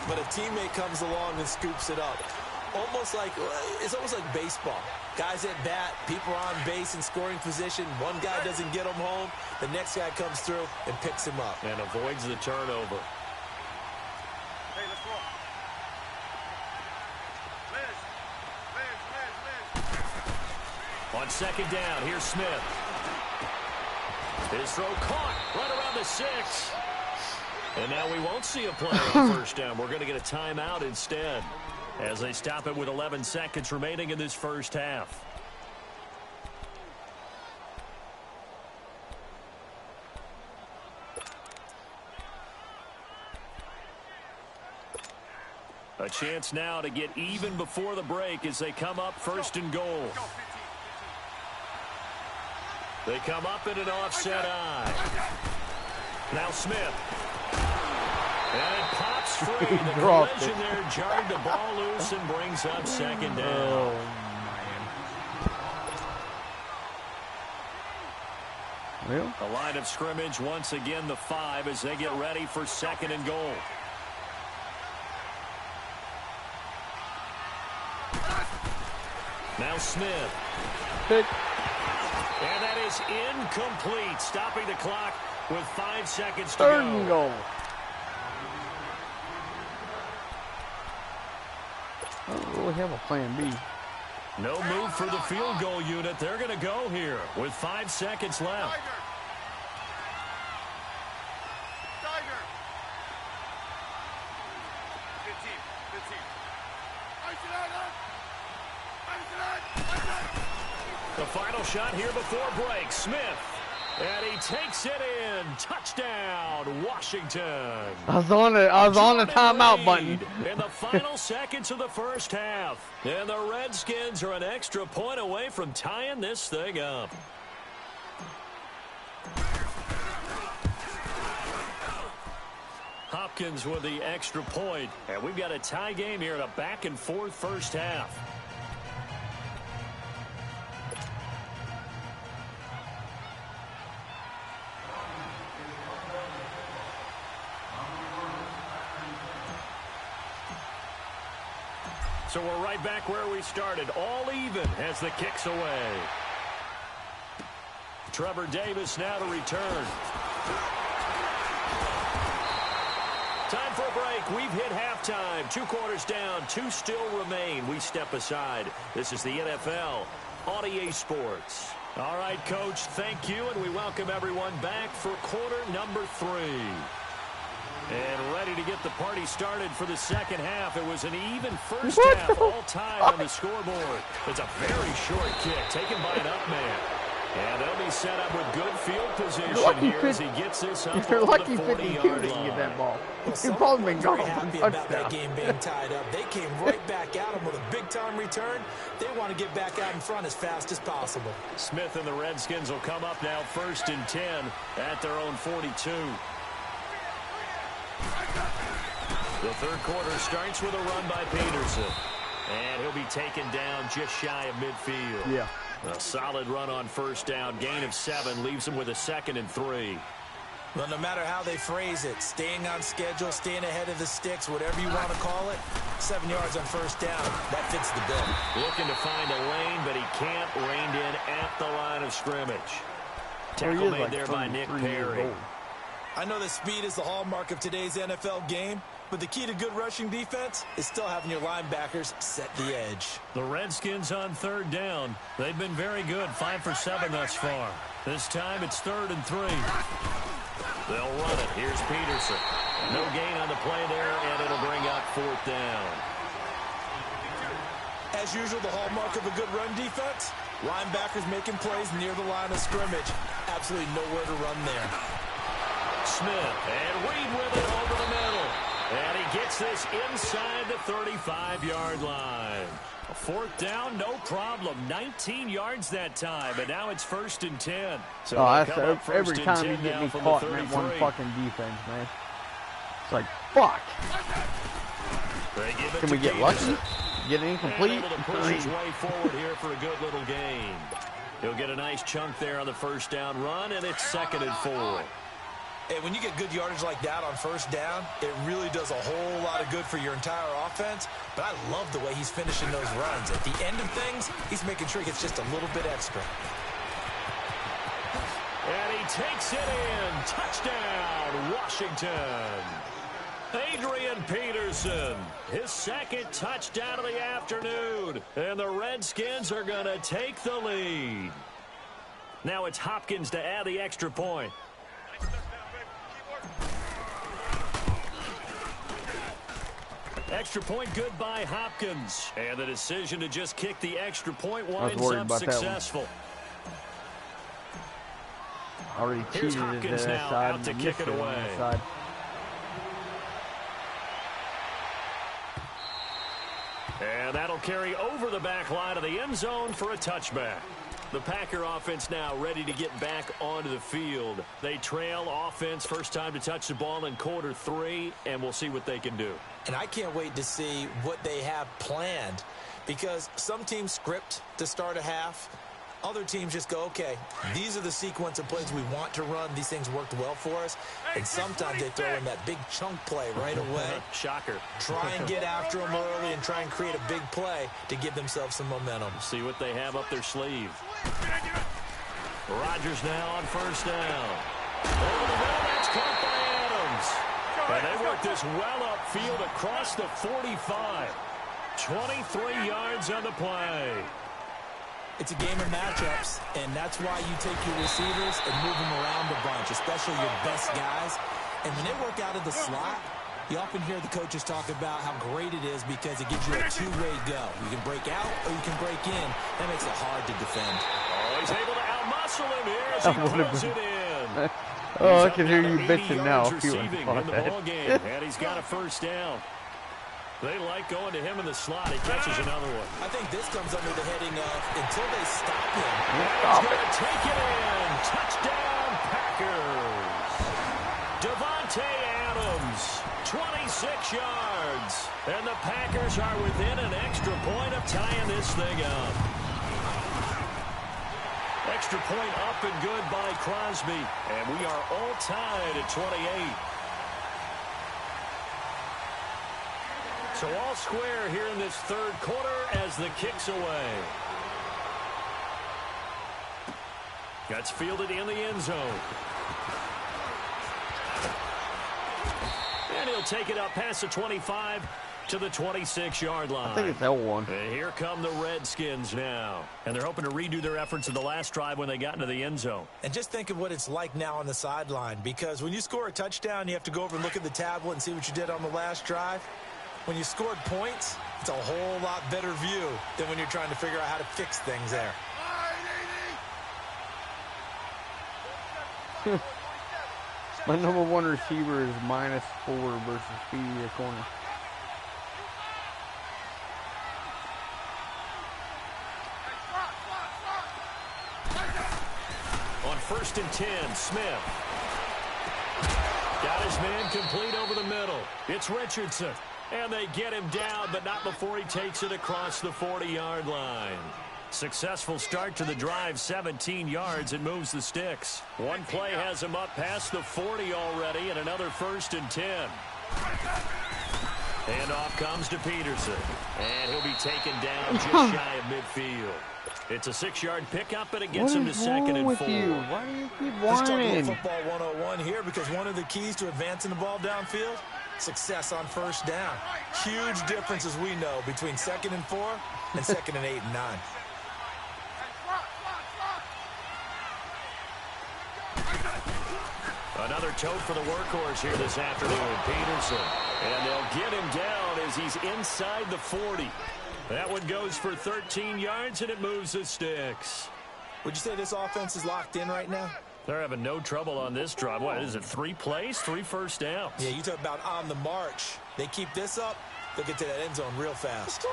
but a teammate comes along and scoops it up. It's almost like baseball. Guys at bat, people are on base in scoring position. One guy doesn't get him home. The next guy comes through and picks him up. And avoids the turnover. Hey, let's roll. Liz. On second down, here's Smith. His throw caught right around the 6. And now we won't see a play on first down. We're going to get a timeout instead, as they stop it with 11 seconds remaining in this first half. A chance now to get even before the break as they come up first and goal. They come up in an offset eye. Now Smith. And it pops free. The collision there jarred the ball loose and brings up second down. Oh, man. Real? The line of scrimmage once again the 5 as they get ready for second and goal. Now Smith. Pick. And that is incomplete, stopping the clock with 5 seconds to go. Third and goal. I don't really have a plan B. No move for the field goal unit. They're going to go here with 5 seconds left. Tiger. 15. The final shot here before break. Smith. And he takes it in. Touchdown, Washington. I was on the timeout button. In the final seconds of the first half. And the Redskins are an extra point away from tying this thing up. Hopkins with the extra point. And we've got a tie game here in a back-and-forth first half. So we're right back where we started, all even as the kick's away. Trevor Davis now to return. Time for a break. We've hit halftime. 2 quarters down, 2 still remain. We step aside. This is the NFL on EA Sports. All right, Coach, thank you, and we welcome everyone back for quarter number 3. And ready to get the party started for the second half. It was an even first half, all tied on the scoreboard. It's a very short kick taken by an up man. And they'll be set up with good field position here as he gets this up You're over lucky the 52 40-yard didn't get that line. ball. Well, You've probably been very gone happy for a about that touchdown. game being tied up. They came right back at them with a big-time return. They want to get back out in front as fast as possible. Smith and the Redskins will come up now 1st and 10 at their own 42. The third quarter starts with a run by Peterson. And he'll be taken down just shy of midfield. Yeah. A solid run on 1st down. Gain of 7 leaves him with a 2nd and 3. Well, no matter how they phrase it, staying on schedule, staying ahead of the sticks, whatever you want to call it, 7 yards on 1st down, that fits the bill. Looking to find a lane, but he can't. Reined in at the line of scrimmage. Tackle made there by Nick Perry. I know that speed is the hallmark of today's NFL game, but the key to good rushing defense is still having your linebackers set the edge. The Redskins on 3rd down. They've been very good, 5 for 7 thus far. This time it's 3rd and 3. They'll run it. Here's Peterson. No gain on the play there, and it'll bring up 4th down. As usual, the hallmark of a good run defense, linebackers making plays near the line of scrimmage. Absolutely nowhere to run there. Smith, and Reed with it over the middle. And he gets this inside the 35-yard line. A 4th down, no problem. 19 yards that time, but now it's 1st and 10. So that's every time you get me caught in that one fucking defense, man. It's like, fuck. Can we get lucky? Get it incomplete? Able to push his way forward here for a good little gain. He'll get a nice chunk there on the 1st down run, and it's 2nd and 4. Hey, when you get good yardage like that on 1st down, it really does a whole lot of good for your entire offense. But I love the way he's finishing those runs. At the end of things, he's making sure he gets just a little bit extra. And he takes it in. Touchdown, Washington. Adrian Peterson, his 2nd touchdown of the afternoon. And the Redskins are going to take the lead. Now it's Hopkins to add the extra point. Extra point good by Hopkins. And the decision to just kick the extra point winds up successful. Already cheated at that now side. Out to kick it away. And that'll carry over the back line of the end zone for a touchback. The Packer offense now ready to get back onto the field. They trail offense, first time to touch the ball in quarter 3, and we'll see what they can do. And I can't wait to see what they have planned, because some teams script to start a half. Other teams just go, okay, these are the sequence of plays we want to run. These things worked well for us. And sometimes they throw in that big chunk play right away. Shocker. Try and get after them early and try and create a big play to give themselves some momentum. See what they have up their sleeve. Rodgers now on 1st down. Over the middle, that's caught by Adams. And they work this well upfield across the 45. 23 yards on the play. It's a game of matchups, and that's why you take your receivers and move them around a bunch, especially your best guys. And when they work out of the slot, you often hear the coaches talk about how great it is because it gives you a two-way go. You can break out or you can break in. That makes it hard to defend. Oh, he's able to outmuscle him here as he puts it in. Oh, I can hear you bitching now. Receiving in the ball game, and he's got a 1st down. They like going to him in the slot. He catches another one. I think this comes under the heading of until they stop him. He's going to take it in. Touchdown, Packers. Davante Adams, 26 yards. And the Packers are within an extra point of tying this thing up. Extra point up and good by Crosby. And we are all tied at 28. So all square here in this 3rd quarter as the kick's away. That's fielded in the end zone. And he'll take it up past the 25 to the 26-yard line. I think it's L1. And here come the Redskins now. And they're hoping to redo their efforts in the last drive when they got into the end zone. And just think of what it's like now on the sideline, because when you score a touchdown, you have to go over and look at the tablet and see what you did on the last drive. When you scored points, it's a whole lot better view than when you're trying to figure out how to fix things there. My number one receiver is -4 versus speedy corner. On 1st and 10, Smith. Got his man complete over the middle. It's Richardson. And they get him down, but not before he takes it across the 40-yard line. Successful start to the drive, 17 yards. It moves the sticks. One play has him up past the 40 already, and another 1st and 10. Handoff comes to Peterson, and he'll be taken down just shy of midfield. It's a 6-yard pickup, and it gets him to 2nd and 4. Why do you keep Let's talk a whining? little football 101 here, because one of the keys to advancing the ball downfield, success on 1st down. Huge difference, as we know, between 2nd and 4 and 2nd and 8 and 9. Another tote for the workhorse here this afternoon, Peterson. And they'll get him down as he's inside the 40. That one goes for 13 yards, and it moves the sticks. Would you say this offense is locked in right now? They're having no trouble on this drive. What is it, 3 plays, 3 first downs? Yeah, you talk about on the march. They keep this up, they'll get to that end zone real fast.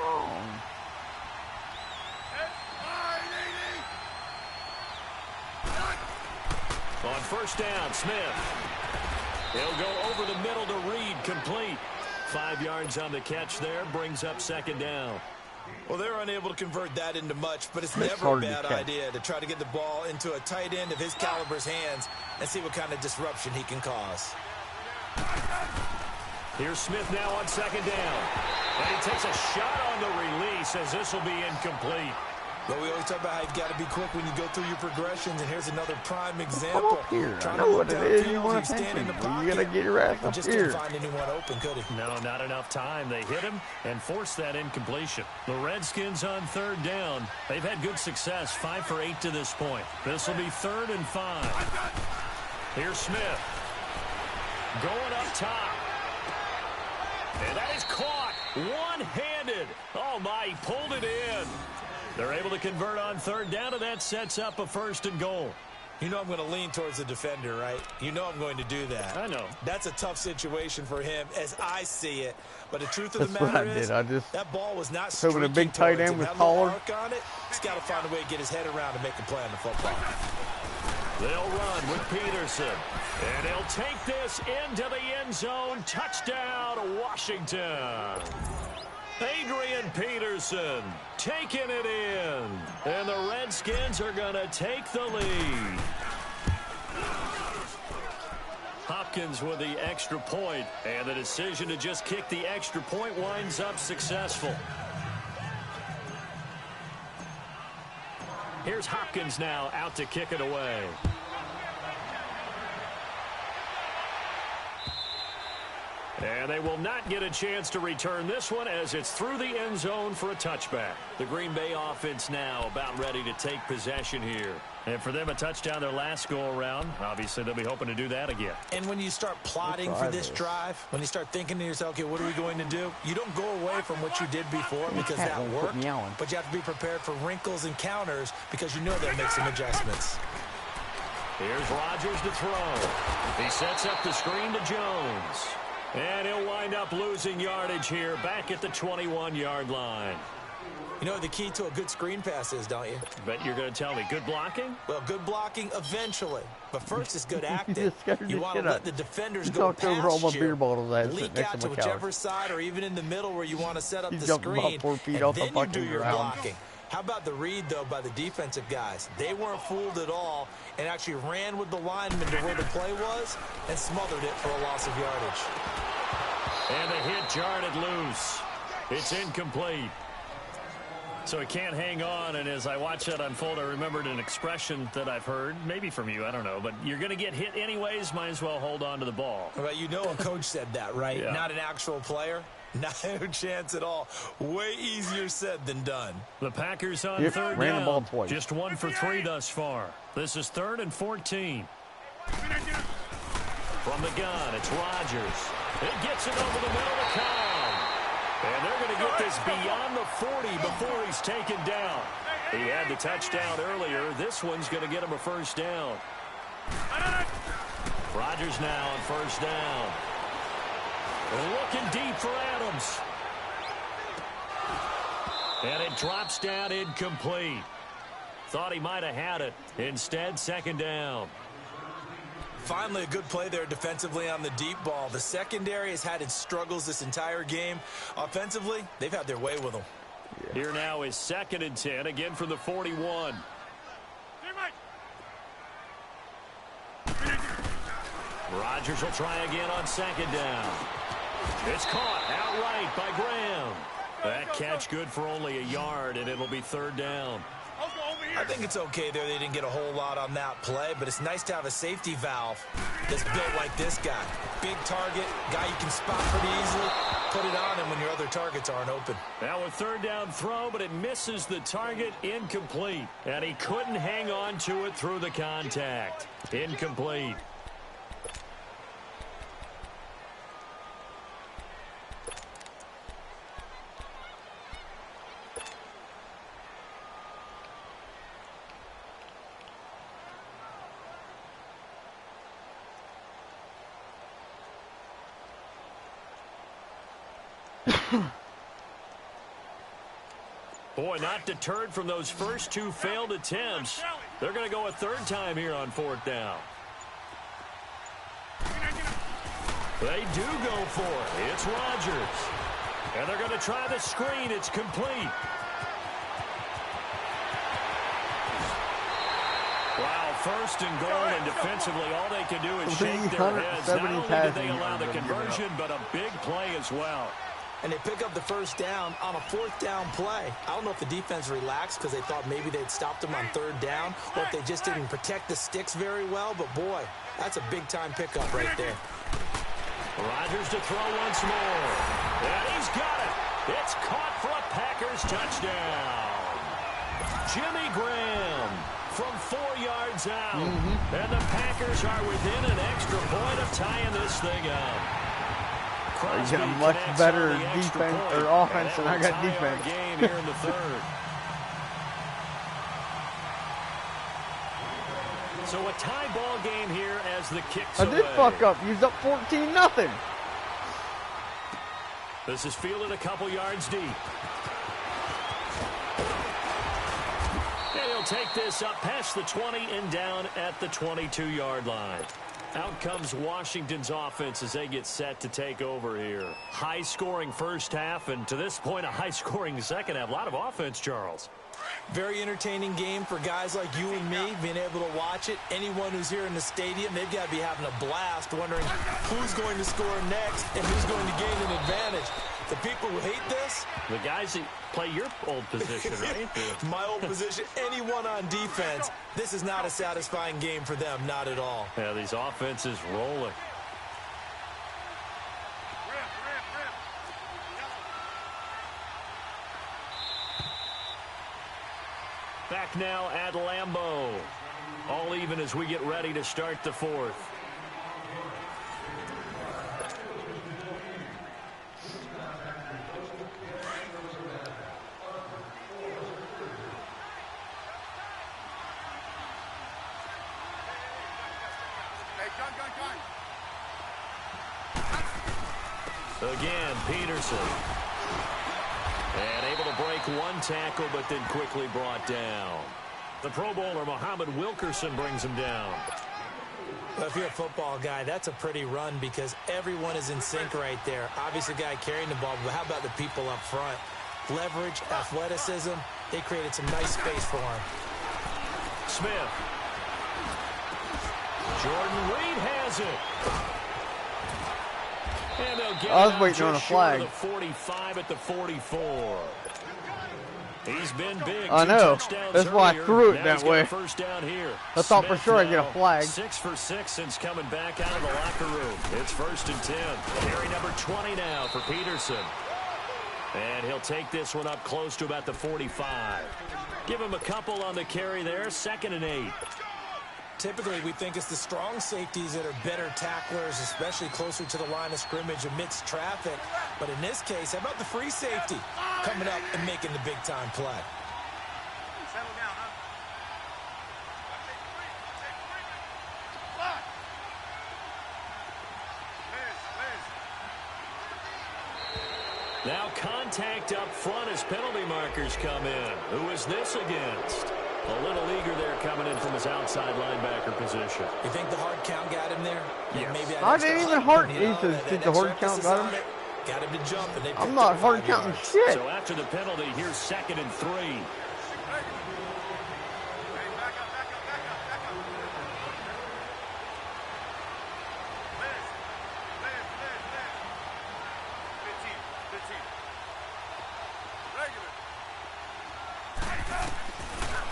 On 1st down, Smith. He'll go over the middle to Reed, complete. 5 yards on the catch there, brings up 2nd down. Well, they're unable to convert that into much, but it's never a bad idea to try to get the ball into a tight end of his caliber's hands and see what kind of disruption he can cause. Here's Smith now on 2nd down. And he takes a shot on the release as this will be incomplete. But we always talk about how you've got to be quick when you go through your progressions, and here's another prime example. Come up here. I Trying know to what look it is. You downfield, want you stand in attention. the pocket. You gotta get your ass up Just here. couldn't find anyone open, could he? No, not enough time. They hit him and forced that incompletion. The Redskins on 3rd down. They've had good success, 5 for 8 to this point. This will be 3rd and 5. Here's Smith. Going up top. And that is caught one-handed. Oh, my, he pulled it in. They're able to convert on 3rd down, and that sets up a 1st and goal. You know I'm going to lean towards the defender, right? You know I'm going to do that. I know. That's a tough situation for him as I see it. But the truth of the That's what matter I is, did. I just that ball was not hoping streaking a big tight towards end him. was That little taller. arc on it, he's got to find a way to get his head around and make a play on the football. They'll run with Peterson. And he'll take this into the end zone. Touchdown, Washington. Adrian Peterson taking it in. And the Redskins are going to take the lead. Hopkins with the extra point, and the decision to just kick the extra point winds up successful. Here's Hopkins now out to kick it away. And they will not get a chance to return this one as it's through the end zone for a touchback. The Green Bay offense now about ready to take possession here. And for them, a touchdown their last go-around. Obviously, they'll be hoping to do that again. And when you start plotting for this drive, when you start thinking to yourself, okay, what are we going to do? You don't go away from what you did before because that worked. But you have to be prepared for wrinkles and counters because you know they'll make some adjustments. Here's Rodgers to throw. He sets up the screen to Jones. And he'll wind up losing yardage here back at the 21-yard line. You know what the key to a good screen pass is, don't you? Bet you're going to tell me good blocking? Well, good blocking eventually. But first is good acting. You want to let the defenders go talked over all my past beer you, bottles I had leak next out to to my whichever couch. side or even in the middle where you want to set up He's the jumping about screen. 4 feet And off the then you fucking do your ground. blocking. How about the read, though, by the defensive guys? They weren't fooled at all and actually ran with the lineman to where the play was and smothered it for a loss of yardage. And the hit jarred it loose. It's incomplete. So he can't hang on, and as I watch that unfold, I remembered an expression that I've heard, maybe from you, I don't know, but you're going to get hit anyways, might as well hold on to the ball. Well, you know a coach said that, right? Yeah. Not an actual player. No chance at all. Way easier said than done. The Packers on Yep, 3rd ran the ball down, twice. just 1 for 3 thus far. This is 3rd and 14. From the gun, it's Rodgers. It gets it over the middle of the Cobb. And they're going to get this beyond the 40 before he's taken down. He had the touchdown earlier. This one's going to get him a 1st down. Rodgers now on first down. Looking deep for Adams. And it drops down incomplete. Thought he might have had it. Instead, second down. Finally, a good play there defensively on the deep ball. The secondary has had its struggles this entire game. Offensively, they've had their way with them. Here now is 2nd and 10, again from the 41. Rodgers will try again on second down. It's caught outright by Graham. That catch good for only a yard, and it'll be 3rd down. I think it's okay there. They didn't get a whole lot on that play, but it's nice to have a safety valve that's built like this guy. Big target, guy you can spot pretty easily. Put it on him when your other targets aren't open. Now a 3rd down throw, but it misses the target. Incomplete. And he couldn't hang on to it through the contact. Incomplete. Boy, not deterred from those first 2 failed attempts. They're going to go a 3rd time here on 4th down. They do go for it. It's Rodgers. And they're going to try the screen. It's complete. Wow, 1st and goal, and defensively all they can do is shake their heads. Not only did they allow the conversion, but a big play as well. And they pick up the 1st down on a 4th down play. I don't know if the defense relaxed because they thought maybe they'd stopped them on 3rd down, or if they just didn't protect the sticks very well. But, boy, that's a big-time pickup right there. Rodgers to throw once more. And he's got it. It's caught for a Packers touchdown. Jimmy Graham from 4 yards out. And the Packers are within an extra point of tying this thing up. You got a much better defense or offense than I got defense. Game here in the 3rd. So a tie ball game here as the kicks I did fuck up. Used up 14-0. This is fielded a couple yards deep. And he'll take this up past the 20 and down at the 22-yard line. Out comes Washington's offense as they get set to take over here. High-scoring first half, and to this point, a high-scoring second half. A lot of offense, Charles. Very entertaining game for guys like you and me, being able to watch it. Anyone who's here in the stadium, they've got to be having a blast, wondering who's going to score next and who's going to gain an advantage. The people who hate this, the guys that play your old position, right? My old position, anyone on defense, this is not a satisfying game for them, not at all. Yeah, these offenses rolling. Back now at Lambeau. All even as we get ready to start the 4th. Again, Peterson. And able to break one tackle, but then quickly brought down. The Pro Bowler, Muhammad Wilkerson, brings him down. Well, if you're a football guy, that's a pretty run because everyone is in sync right there. Obviously, the guy carrying the ball, but how about the people up front? Leverage, athleticism, they created some nice space for him. Smith. Jordan Reed has it. And they'll get I was waiting on a flag. The 45 at the 44. He's been big. I know. That's why I threw it that way. First down here. I thought for sure I'd get a flag. 6 for 6 since coming back out of the locker room. It's 1st and 10. Carry number 20 now for Peterson. And he'll take this one up close to about the 45. Give him a couple on the carry there. 2nd and 8. Typically, we think it's the strong safeties that are better tacklers, especially closer to the line of scrimmage amidst traffic. But in this case, how about the free safety coming up and making the big-time play? Settle down, huh? Now contact up front as penalty markers come in. Who is this against? A little eager there coming in from his outside linebacker position. You think the hard count got him there? Yes. Maybe I didn't even hard. He says, did the hard count got him? Got him to jump, and they I'm not hard counting shit. So after the penalty, here's 2nd and 3.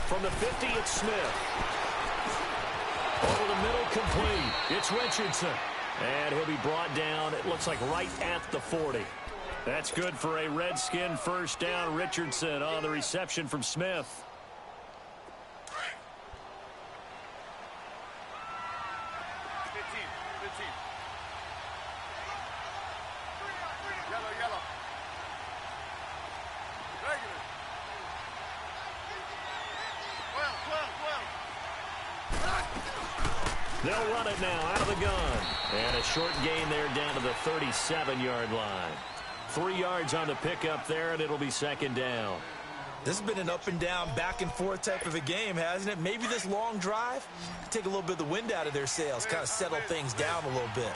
From the 50, it's Smith. Over the middle, complete. It's Richardson. And he'll be brought down, it looks like right at the 40. That's good for a Redskin first down. Richardson on the reception from Smith. They'll run it now out of the gun. And a short gain there down to the 37-yard line. 3 yards on the pickup there, and it'll be 2nd down. This has been an up and down, back and forth type of a game, hasn't it? Maybe this long drive take a little bit of the wind out of their sails, kind of settle things down a little bit.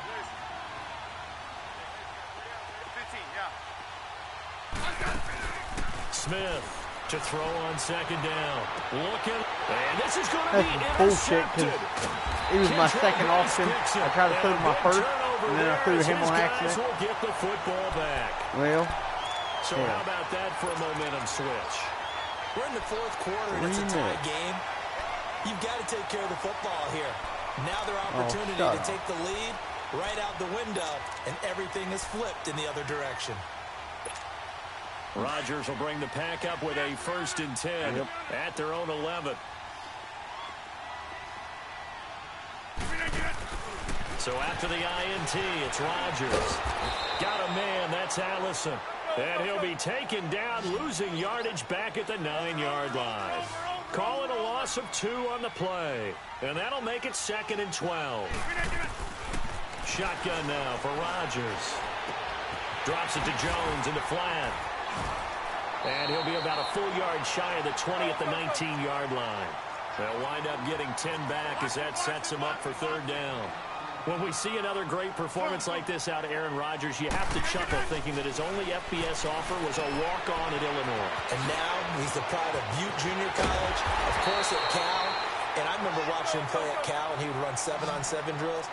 Smith to throw on 2nd down. Looking, and this is going to be bullshit, intercepted. It was my second option. I tried to throw my first, and then I threw him on accident. Will get the football back. Well, so yeah. How about that for a momentum switch? We're in the 4th quarter, and it's a tie game. You've got to take care of the football here. Now their opportunity to take the lead right out the window, and everything is flipped in the other direction. Rodgers will bring the pack up with a 1st and 10 at their own 11. So after the INT, it's Rodgers. Got a man, that's Allison. And he'll be taken down, losing yardage back at the 9-yard line. Call it a loss of 2 on the play. And that'll make it 2nd and 12. Shotgun now for Rodgers. Drops it to Jones in the flat. And he'll be about a full yard shy of the 20 at the 19-yard line. They'll wind up getting 10 back as that sets him up for 3rd down. When we see another great performance like this out of Aaron Rodgers, you have to chuckle thinking that his only FBS offer was a walk-on at Illinois. And now he's the pride of Butte Junior College, of course at Cal. And I remember watching him play at Cal, and he would run 7-on-7 drills.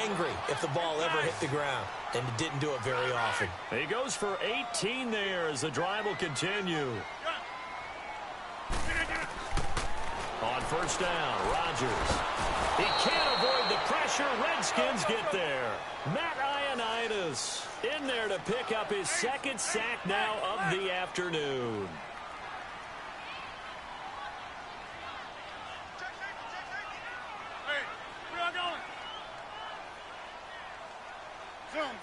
Angry if the ball ever hit the ground, and he didn't do it very often. He goes for 18 there as the drive will continue. On 1st down, Rodgers. He can't avoid the pressure. Redskins get there. Matt Ioannidis in there to pick up his 2nd sack now of the afternoon. Hey, where y'all going? Zoom.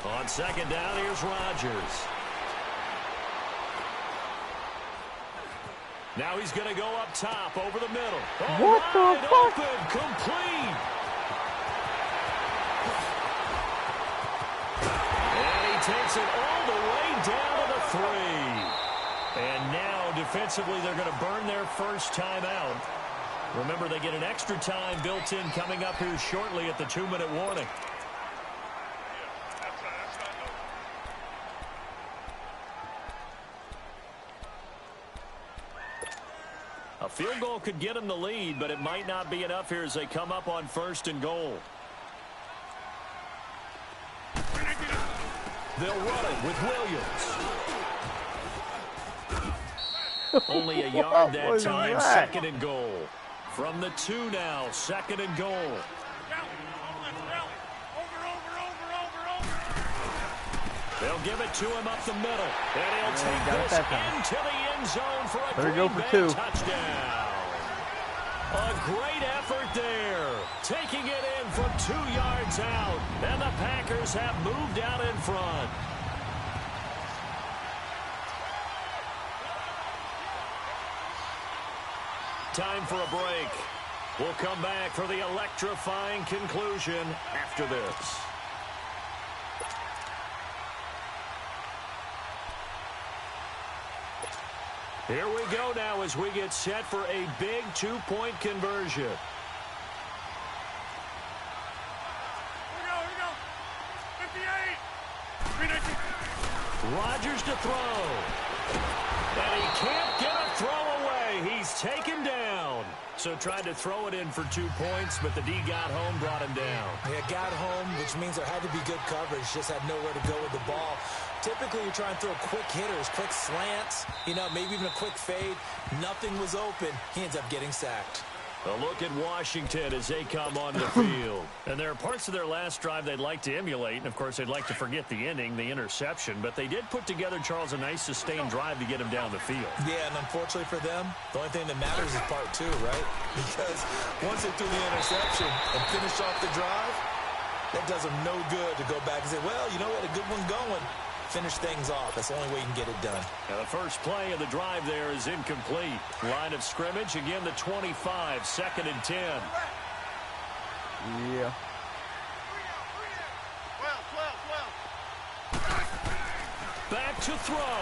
On 2nd down, here's Rodgers. Now he's going to go up top over the middle. What the fuck? Open, complete. And he takes it all the way down to the 3. And now defensively they're going to burn their first timeout. Remember, they get an extra time built in coming up here shortly at the 2-minute warning. A field goal could get them the lead, but it might not be enough here as they come up on 1st and goal. They'll run it with Williams. Only a yard that time, 2nd and goal. From the 2 now, 2nd and goal. They'll give it to him up the middle. And he'll take this into the end zone for a Green Bay touchdown. A great effort there. Taking it in from 2 yards out. And the Packers have moved out in front. Time for a break. We'll come back for the electrifying conclusion after this. Here we go now as we get set for a big two-point conversion. Here we go. 58. 319. Rodgers to throw. And he can't get a throw away. He's taken down. So tried to throw it in for 2 points, but the D got home, brought him down. Yeah, got home, which means there had to be good coverage. Just had nowhere to go with the ball. Typically, you're trying to throw quick hitters, quick slants, maybe even a quick fade. Nothing was open. He ends up getting sacked. A look at Washington as they come onto the field. And there are parts of their last drive they'd like to emulate. And, of course, they'd like to forget the inning, the interception. But they did put together, Charles, a nice sustained drive to get him down the field. Yeah, and unfortunately for them, the only thing that matters is part two, right? Because once they threw the interception and finished off the drive, that does them no good to go back and say, well, we had a good one going. Finish things off. That's the only way you can get it done. Now the first play of the drive there is incomplete. Line of scrimmage, again the 25, 2nd and 10. Yeah. 12. Back to throw.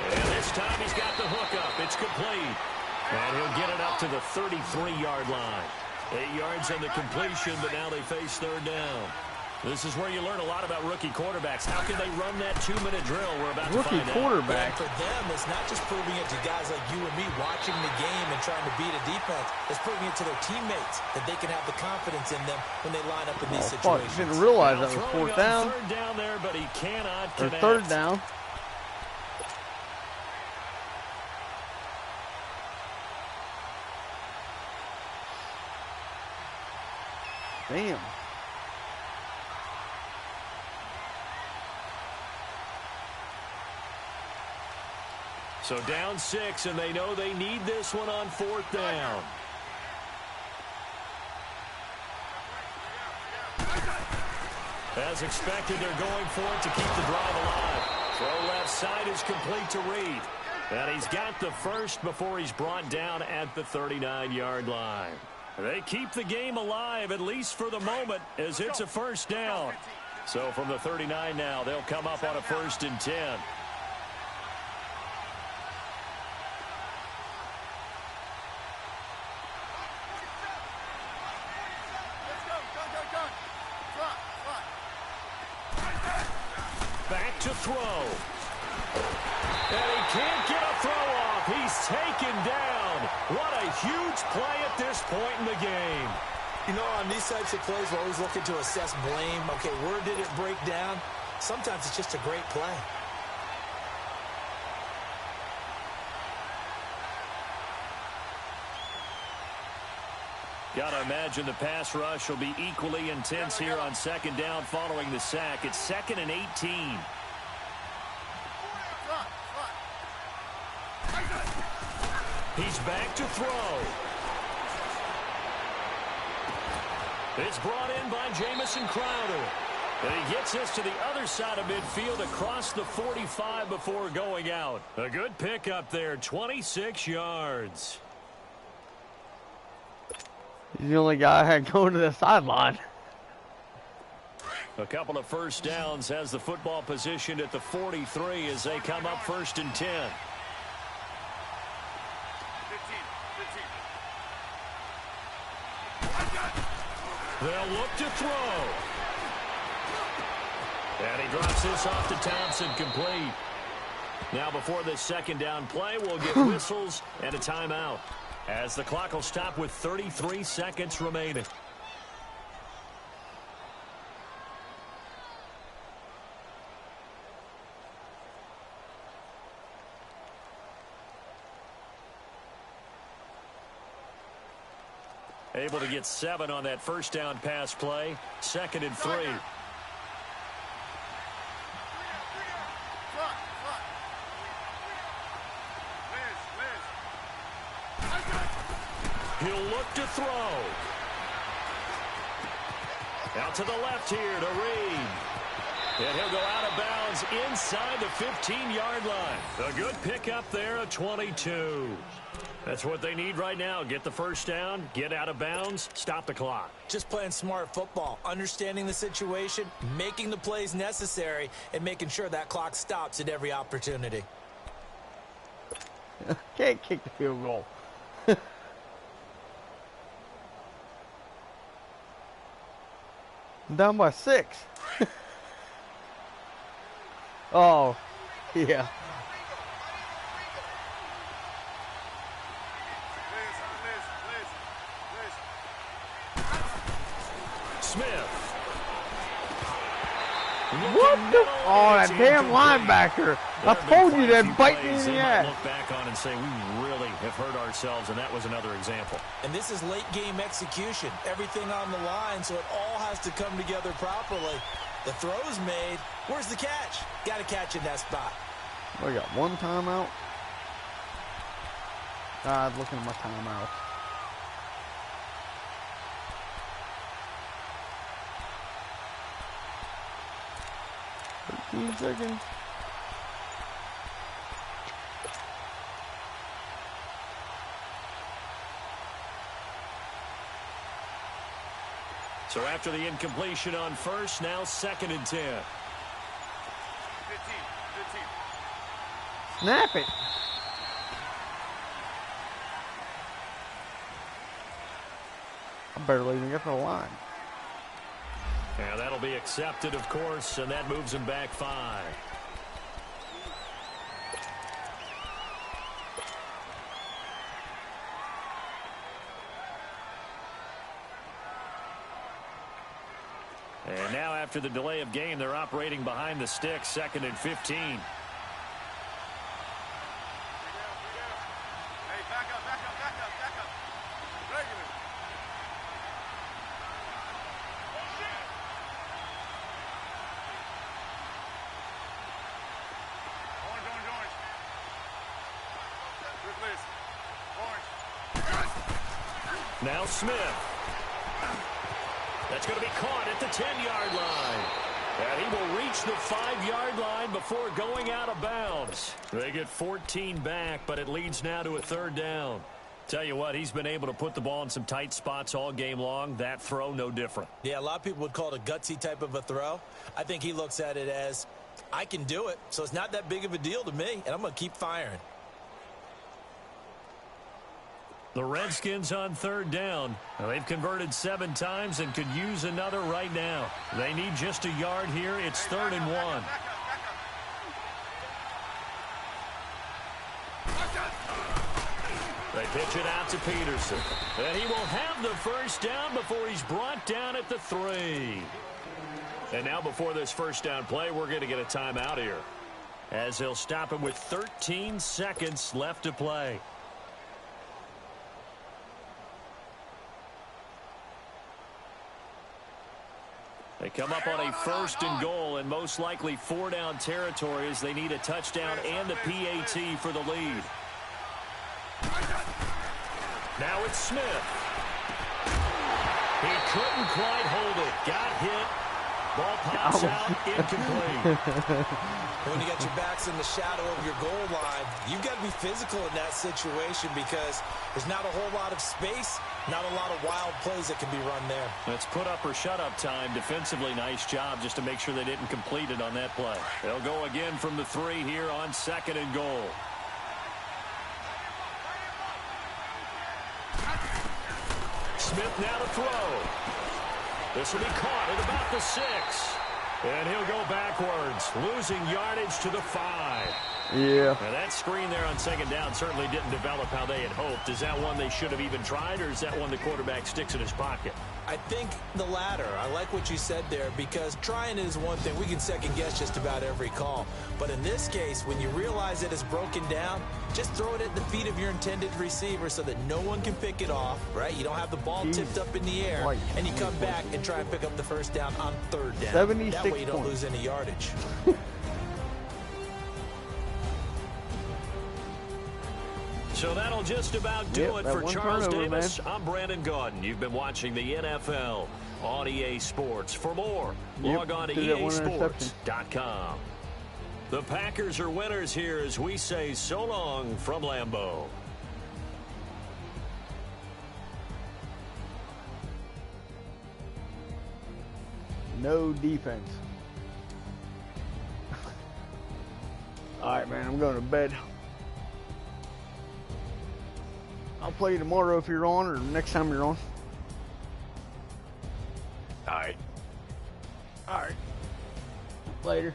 And this time he's got the hook up. It's complete. And he'll get it up to the 33-yard line. 8 yards on the completion, but now they face third down. This is where you learn a lot about rookie quarterbacks. How can they run that 2-minute drill? We're about to find out. Rookie quarterback. For them, it's not just proving it to guys like you and me watching the game and trying to beat a defense. It's proving it to their teammates that they can have the confidence in them when they line up in these situations. Fuck, didn't realize that was fourth down. Third down there, but he cannot or connect. third down. Damn. So down 6, and they know they need this one on 4th down. As expected, they're going for it to keep the drive alive. Throw left side is complete to Reed. And he's got the first before he's brought down at the 39-yard line. They keep the game alive, at least for the moment, as it's a first down. So from the 39 now, they'll come up on a 1st and 10. Back to throw. And he can't get a throw off. He's taken down. What a huge play at this point in the game. On these types of plays, we're always looking to assess blame. Okay, where did it break down? Sometimes it's just a great play. Got to imagine the pass rush will be equally intense here on 2nd down following the sack. It's 2nd and 18. He's back to throw. It's brought in by Jamison Crowder. And he gets us to the other side of midfield across the 45 before going out. A good pickup there, 26 yards. He's the only guy I had going to the sideline. A couple of first downs, has the football positioned at the 43 as they come up 1st and 10. 15. They'll look to throw. And he drops this off to Thompson, complete. Now before this 2nd down play, we'll get whistles and a timeout, as the clock will stop with 33 seconds remaining. Able to get 7 on that first down pass play. 2nd and 3. He'll look to throw. Out to the left here to Reed. And he'll go out of bounds inside the 15-yard line. A good pickup there, a 22. That's what they need right now. Get the first down, get out of bounds, stop the clock. Just playing smart football, understanding the situation, making the plays necessary, and making sure that clock stops at every opportunity. Can't kick the field goal. I'm down by 6. Oh, yeah. Smith. What the? Oh, that damn linebacker. I told you that bite me in the ass. Look back on and say, we really have hurt ourselves, and that was another example. And this is late game execution. Everything on the line, so it all has to come together properly. The throw's made. Where's the catch? Got to catch in that spot. We got one timeout. I'm looking at my timeout. Seconds. So after the incompletion on first, now 2nd and 10. 15. Snap it. I barely even got to the line. Yeah, that'll be accepted, of course, and that moves him back 5. And now after the delay of game, they're operating behind the sticks, 2nd and 15. Hey, back up. Regular. Orange. Good list. Orange. Now Smith. That's going to be caught at the 10-yard line. And he will reach the 5-yard line before going out of bounds. They get 14 back, but it leads now to a 3rd down. Tell you what, he's been able to put the ball in some tight spots all game long. That throw, no different. Yeah, a lot of people would call it a gutsy type of a throw. I think he looks at it as, I can do it, so it's not that big of a deal to me, and I'm going to keep firing. The Redskins on 3rd down. Now, they've converted 7 times and could use another right now. They need just a yard here. It's 3rd and 1. They pitch it out to Peterson. And he will have the first down before he's brought down at the 3. And now before this first down play, we're going to get a timeout here, as they'll stop him with 13 seconds left to play. They come up on a 1st and goal, and most likely 4-down territory as they need a touchdown and a PAT for the lead. Now it's Smith. He couldn't quite hold it. Got hit. Ball pops out, incomplete. When you got your backs in the shadow of your goal line, you've got to be physical in that situation because there's not a whole lot of space, not a lot of wild plays that can be run there. It's put up or shut up time. Defensively, nice job just to make sure they didn't complete it on that play. They'll go again from the 3 here on 2nd and goal. Smith now to throw. This will be caught at about the 6. And he'll go backwards, losing yardage to the 5. Yeah. Now that screen there on 2nd down certainly didn't develop how they had hoped. Is that one they should have even tried, or is that one the quarterback sticks in his pocket? I think the latter. I like what you said there, because trying is one thing. We can second guess just about every call. But in this case, when you realize it is broken down, just throw it at the feet of your intended receiver so that no one can pick it off, right? You don't have the ball tipped up in the air, and you come back and try and pick up the first down on 3rd down. 76 that way you don't lose any yardage. So that'll just about do it for Charles Davis. I'm Brandon Gaudin. You've been watching the NFL on EA Sports. For more, log on to EASports.com. The Packers are winners here as we say so long from Lambeau. No defense. Alright, man, I'm going to bed. I'll play you tomorrow if you're on, or next time you're on. Alright. Alright. Later.